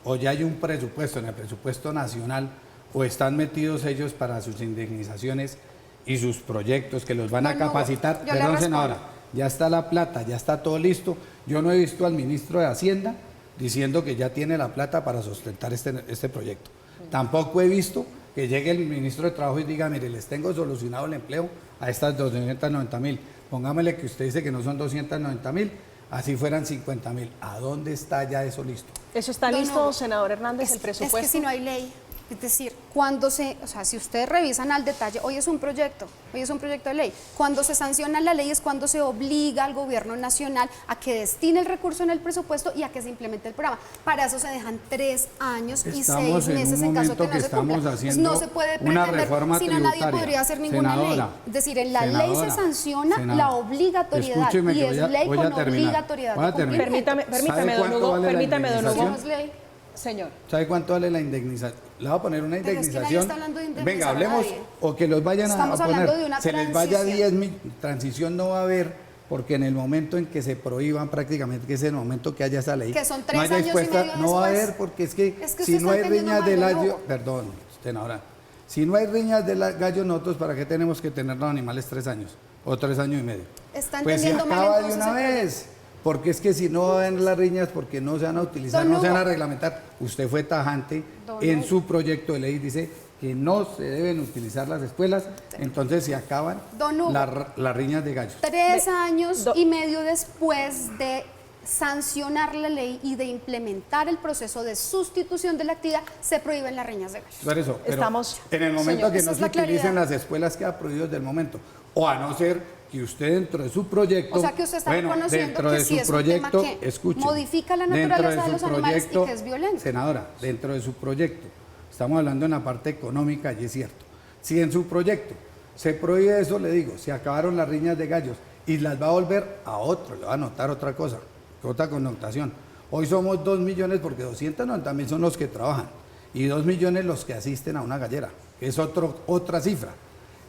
Speaker 4: o ya hay un presupuesto en el presupuesto nacional o están metidos ellos para sus indemnizaciones y sus proyectos que los van a capacitar?
Speaker 3: yo le
Speaker 4: Perdón,
Speaker 3: respondo.
Speaker 4: senadora, ya está la plata, ya está todo listo. Yo no he visto al ministro de Hacienda diciendo que ya tiene la plata para sustentar este proyecto. Tampoco he visto que llegue el ministro de Trabajo y diga, mire, les tengo solucionado el empleo a estas 290.000. Pongámosle que usted dice que no son 290.000, así fueran 50.000. ¿A dónde está ya eso listo?
Speaker 1: ¿Eso está
Speaker 3: No,
Speaker 1: listo,
Speaker 3: no.
Speaker 1: senador Hernández, el
Speaker 3: Es
Speaker 1: presupuesto?
Speaker 3: que si no hay ley, es decir, cuando si ustedes revisan al detalle, hoy es un proyecto de ley. Cuando se sanciona la ley es cuando se obliga al gobierno nacional a que destine el recurso en el presupuesto y a que se implemente el programa. Para eso se dejan 3 años y 6 meses en caso que no se cumpla. Pues no se puede
Speaker 4: una
Speaker 3: pretender,
Speaker 4: reforma
Speaker 3: si no nadie
Speaker 4: tributaria.
Speaker 3: podría hacer ninguna
Speaker 4: Senadora,
Speaker 3: ley. Es decir, en la ley se
Speaker 4: senadora,
Speaker 3: sanciona
Speaker 4: senadora,
Speaker 3: la obligatoriedad
Speaker 4: escúcheme
Speaker 3: y
Speaker 4: que
Speaker 3: es ley
Speaker 4: voy a
Speaker 3: con
Speaker 4: terminar.
Speaker 3: obligatoriedad
Speaker 4: Voy a
Speaker 3: de cumplimiento.
Speaker 4: terminar.
Speaker 1: Permítame,
Speaker 4: ¿Sabe
Speaker 1: don
Speaker 4: cuánto
Speaker 1: Hugo,
Speaker 4: vale la
Speaker 1: permítame, don Hugo.
Speaker 4: indemnización?
Speaker 3: No es ley.
Speaker 1: Señor.
Speaker 4: ¿Sabe cuánto vale la indemnización? Le voy a poner una
Speaker 3: Pero es que nadie
Speaker 4: indemnización.
Speaker 3: está hablando de indemnizar
Speaker 4: Venga,
Speaker 3: a
Speaker 4: hablemos,
Speaker 3: nadie.
Speaker 4: o que los vayan
Speaker 3: Estamos
Speaker 4: a poner.
Speaker 3: hablando de una
Speaker 4: Se les vaya
Speaker 3: transición.
Speaker 4: 10.000, transición no va a haber, porque en el momento en que se prohíban prácticamente, que es el momento que haya esa ley,
Speaker 3: Que son 3
Speaker 4: no haya
Speaker 3: años y
Speaker 4: respuesta,
Speaker 3: medio
Speaker 4: no va a
Speaker 3: después.
Speaker 4: haber, porque es que
Speaker 3: Es que
Speaker 4: si
Speaker 3: usted
Speaker 4: no
Speaker 3: está
Speaker 4: hay
Speaker 3: entendiendo
Speaker 4: riñas
Speaker 3: mal,
Speaker 4: del
Speaker 3: don
Speaker 4: gallo,
Speaker 3: Hugo.
Speaker 4: perdón, senadora, si no hay riñas del gallo, nosotros, ¿para qué tenemos que tener los animales 3 años o 3 años y medio?
Speaker 3: Está
Speaker 4: Pues se
Speaker 3: entendiendo mal
Speaker 4: acaba de
Speaker 3: entonces
Speaker 4: una
Speaker 3: el
Speaker 4: vez. Porque es que si no va a haber las riñas, porque no se van a utilizar,
Speaker 3: Don
Speaker 4: no se van a
Speaker 3: Hugo.
Speaker 4: reglamentar. Usted fue tajante
Speaker 3: Don
Speaker 4: en
Speaker 3: Hugo.
Speaker 4: su proyecto de ley, dice que no se deben utilizar las escuelas, entonces se acaban
Speaker 3: Don Hugo.
Speaker 4: las riñas de gallos.
Speaker 3: 3 años y medio después de sancionar la ley y de implementar el proceso de sustitución de la actividad, se prohíben las riñas de gallos.
Speaker 4: Por eso, pero
Speaker 1: Estamos,
Speaker 4: en el momento
Speaker 3: señor,
Speaker 4: que
Speaker 3: esa
Speaker 4: no
Speaker 3: es
Speaker 4: se
Speaker 3: la
Speaker 4: utilicen
Speaker 3: claridad.
Speaker 4: las escuelas queda prohibido desde el momento, o a no ser que usted dentro de su proyecto,
Speaker 3: O sea, que usted está reconociendo
Speaker 4: dentro
Speaker 3: que
Speaker 4: de
Speaker 3: sí
Speaker 4: su
Speaker 3: es un tema
Speaker 4: proyecto,
Speaker 3: que
Speaker 4: escuche,
Speaker 3: modifica la
Speaker 4: dentro
Speaker 3: naturaleza de
Speaker 4: su
Speaker 3: los animales y
Speaker 4: proyecto,
Speaker 3: que es violento.
Speaker 4: Senadora, dentro de su proyecto, estamos hablando en la parte económica y es cierto, si en su proyecto se prohíbe eso, le digo, se acabaron las riñas de gallos y las va a volver a otro, le va a anotar otra cosa, otra connotación. Hoy somos 2 millones porque 290.000 son los que trabajan y 2 millones los que asisten a una gallera, que es otra cifra.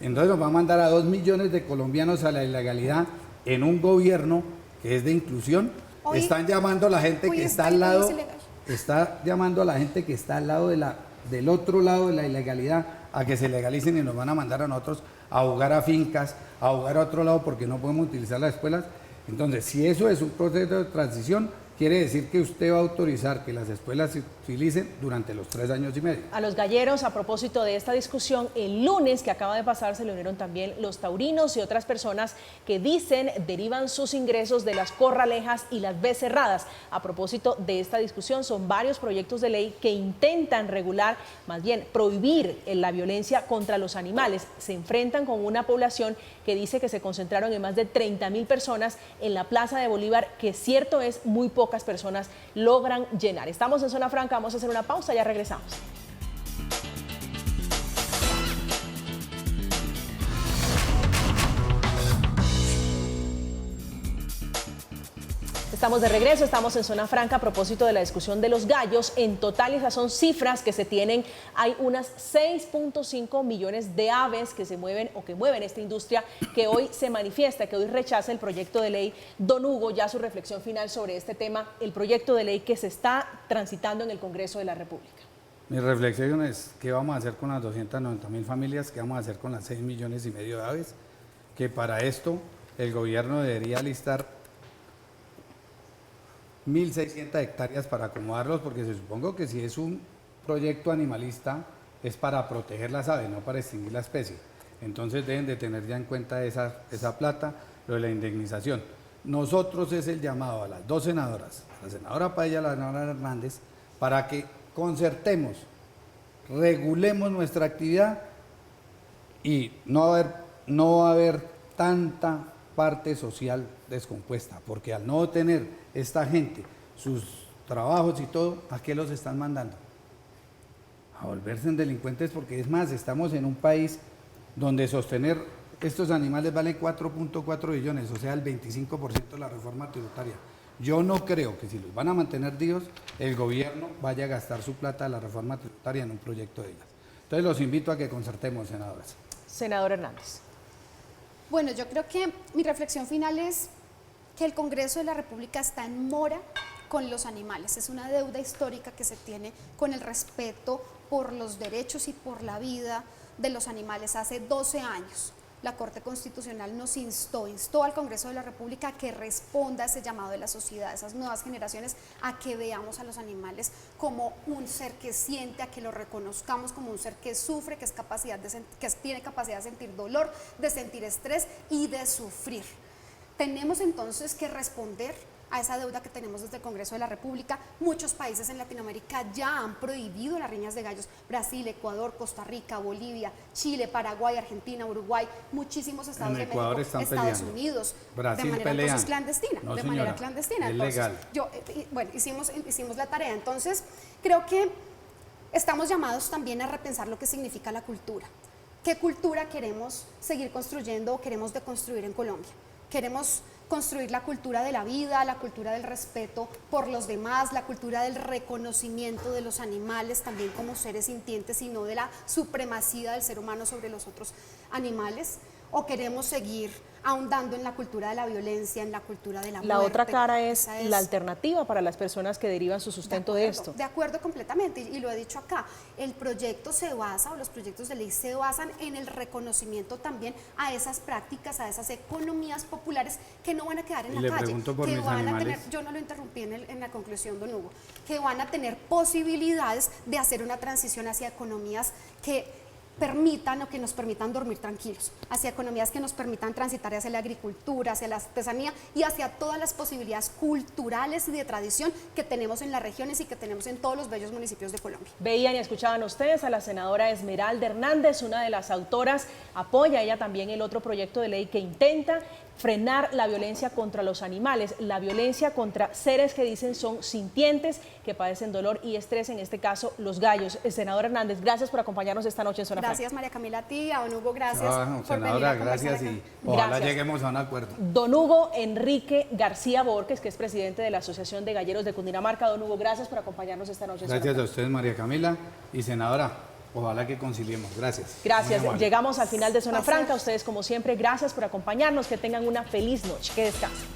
Speaker 4: Entonces nos va a mandar a 2 millones de colombianos a la ilegalidad en un gobierno que es de inclusión.
Speaker 3: Hoy-
Speaker 4: Están llamando a la gente
Speaker 3: hoy
Speaker 4: que
Speaker 3: está
Speaker 4: está al
Speaker 3: el
Speaker 4: lado,
Speaker 3: país ilegal.
Speaker 4: está llamando a la gente que está al lado del otro lado de la ilegalidad a que se legalicen y nos van a mandar a nosotros a jugar a fincas, a jugar a otro lado porque no podemos utilizar las escuelas. Entonces, si eso es un proceso de transición, quiere decir que usted va a autorizar que las escuelas se utilicen durante los 3 años y medio.
Speaker 1: A los galleros, a propósito de esta discusión, el lunes que acaba de pasar se le unieron también los taurinos y otras personas que dicen derivan sus ingresos de las corralejas y las becerradas. A propósito de esta discusión, son varios proyectos de ley que intentan regular, más bien prohibir la violencia contra los animales. Se enfrentan con una población que dice que se concentraron en más de 30.000 personas en la Plaza de Bolívar, que cierto es, muy pocas personas logran llenar. Estamos en Zona Franca, vamos a hacer una pausa, ya regresamos. Estamos de regreso, estamos en Zona Franca a propósito de la discusión de los gallos. En total, esas son cifras que se tienen. Hay unas 6.5 millones de aves que se mueven o que mueven esta industria que hoy se manifiesta, que hoy rechaza el proyecto de ley. Don Hugo, ya su reflexión final sobre este tema, el proyecto de ley que se está transitando en el Congreso de la República.
Speaker 4: Mi reflexión es qué vamos a hacer con las 290.000 familias, qué vamos a hacer con las 6 millones y medio de aves, que para esto el gobierno debería listar 1.600 hectáreas para acomodarlos, porque se supongo que si es un proyecto animalista es para proteger las aves, no para extinguir la especie. Entonces deben de tener ya en cuenta esa plata, lo de la indemnización. Nosotros es el llamado a las dos senadoras, a la senadora Padilla y a la senadora Hernández, para que concertemos, regulemos nuestra actividad y no va a haber tanta parte social descompuesta, porque al no tener esta gente sus trabajos y todo, ¿a qué los están mandando? A volverse en delincuentes, porque es más, estamos en un país donde sostener estos animales vale 4.4 billones, o sea, el 25% de la reforma tributaria. Yo no creo que si los van a mantener vivos, el gobierno vaya a gastar su plata de la reforma tributaria en un proyecto de ellas. Entonces los invito a que concertemos, senadoras.
Speaker 1: Senador Hernández.
Speaker 3: Bueno, yo creo que mi reflexión final es que el Congreso de la República está en mora con los animales. Es una deuda histórica que se tiene con el respeto por los derechos y por la vida de los animales. Hace 12 años la Corte Constitucional nos instó al Congreso de la República a que responda a ese llamado de la sociedad, a esas nuevas generaciones, a que veamos a los animales como un ser que siente, a que lo reconozcamos como un ser que sufre, que tiene capacidad de sentir dolor, de sentir estrés y de sufrir. Tenemos entonces que responder a esa deuda que tenemos desde el Congreso de la República. Muchos países en Latinoamérica ya han prohibido las riñas de gallos. Brasil, Ecuador, Costa Rica, Bolivia, Chile, Paraguay, Argentina, Uruguay, muchísimos estados de México, Estados Unidos,
Speaker 4: Brasil
Speaker 3: de manera
Speaker 4: pelean.
Speaker 3: entonces clandestina.
Speaker 4: No,
Speaker 3: de
Speaker 4: señora,
Speaker 3: manera clandestina.
Speaker 4: es
Speaker 3: Entonces,
Speaker 4: legal.
Speaker 3: bueno, hicimos la tarea. Entonces, creo que estamos llamados también a repensar lo que significa la cultura. ¿Qué cultura queremos seguir construyendo o queremos deconstruir en Colombia? Queremos construir la cultura de la vida, la cultura del respeto por los demás, la cultura del reconocimiento de los animales también como seres sintientes y no de la supremacía del ser humano sobre los otros animales, o queremos seguir ahondando en la cultura de la violencia, en la cultura de la muerte.
Speaker 1: La otra cara es
Speaker 3: Esa
Speaker 1: la alternativa para las personas que derivan su sustento de esto.
Speaker 3: De acuerdo completamente, y lo he dicho acá, el proyecto se basa, o los proyectos de ley se basan en el reconocimiento también a esas prácticas, a esas economías populares que no van a quedar en la calle, que van a tener, yo no lo interrumpí en la conclusión, don Hugo, que van a tener posibilidades de hacer una transición hacia economías que permitan o que nos permitan dormir tranquilos, hacia economías que nos permitan transitar hacia la agricultura, hacia la artesanía y hacia todas las posibilidades culturales y de tradición que tenemos en las regiones y que tenemos en todos los bellos municipios de Colombia.
Speaker 1: Veían y escuchaban ustedes a la senadora Esmeralda Hernández, una de las autoras, apoya ella también el otro proyecto de ley que intenta frenar la violencia contra los animales, la violencia contra seres que dicen son sintientes, que padecen dolor y estrés, en este caso los gallos. Senadora Hernández, gracias por acompañarnos esta noche en Zona Franca.
Speaker 3: Gracias María Camila, a ti, a don Hugo, gracias por venir
Speaker 4: senadora,
Speaker 3: a conversar
Speaker 4: gracias
Speaker 3: acá.
Speaker 4: y ojalá
Speaker 1: Gracias.
Speaker 4: lleguemos a un acuerdo.
Speaker 1: Don Hugo Enrique García Borges, que es presidente de la Asociación de Galleros de Cundinamarca. Don Hugo, gracias por acompañarnos esta noche en Zona
Speaker 4: Gracias a
Speaker 1: Franca.
Speaker 4: ustedes, María Camila, y senadora, ojalá que conciliemos. Gracias.
Speaker 1: Gracias.
Speaker 4: Muy amable.
Speaker 1: Llegamos al final de Zona Franca. Ustedes, como siempre, gracias por acompañarnos. Que tengan una feliz noche. Que descansen.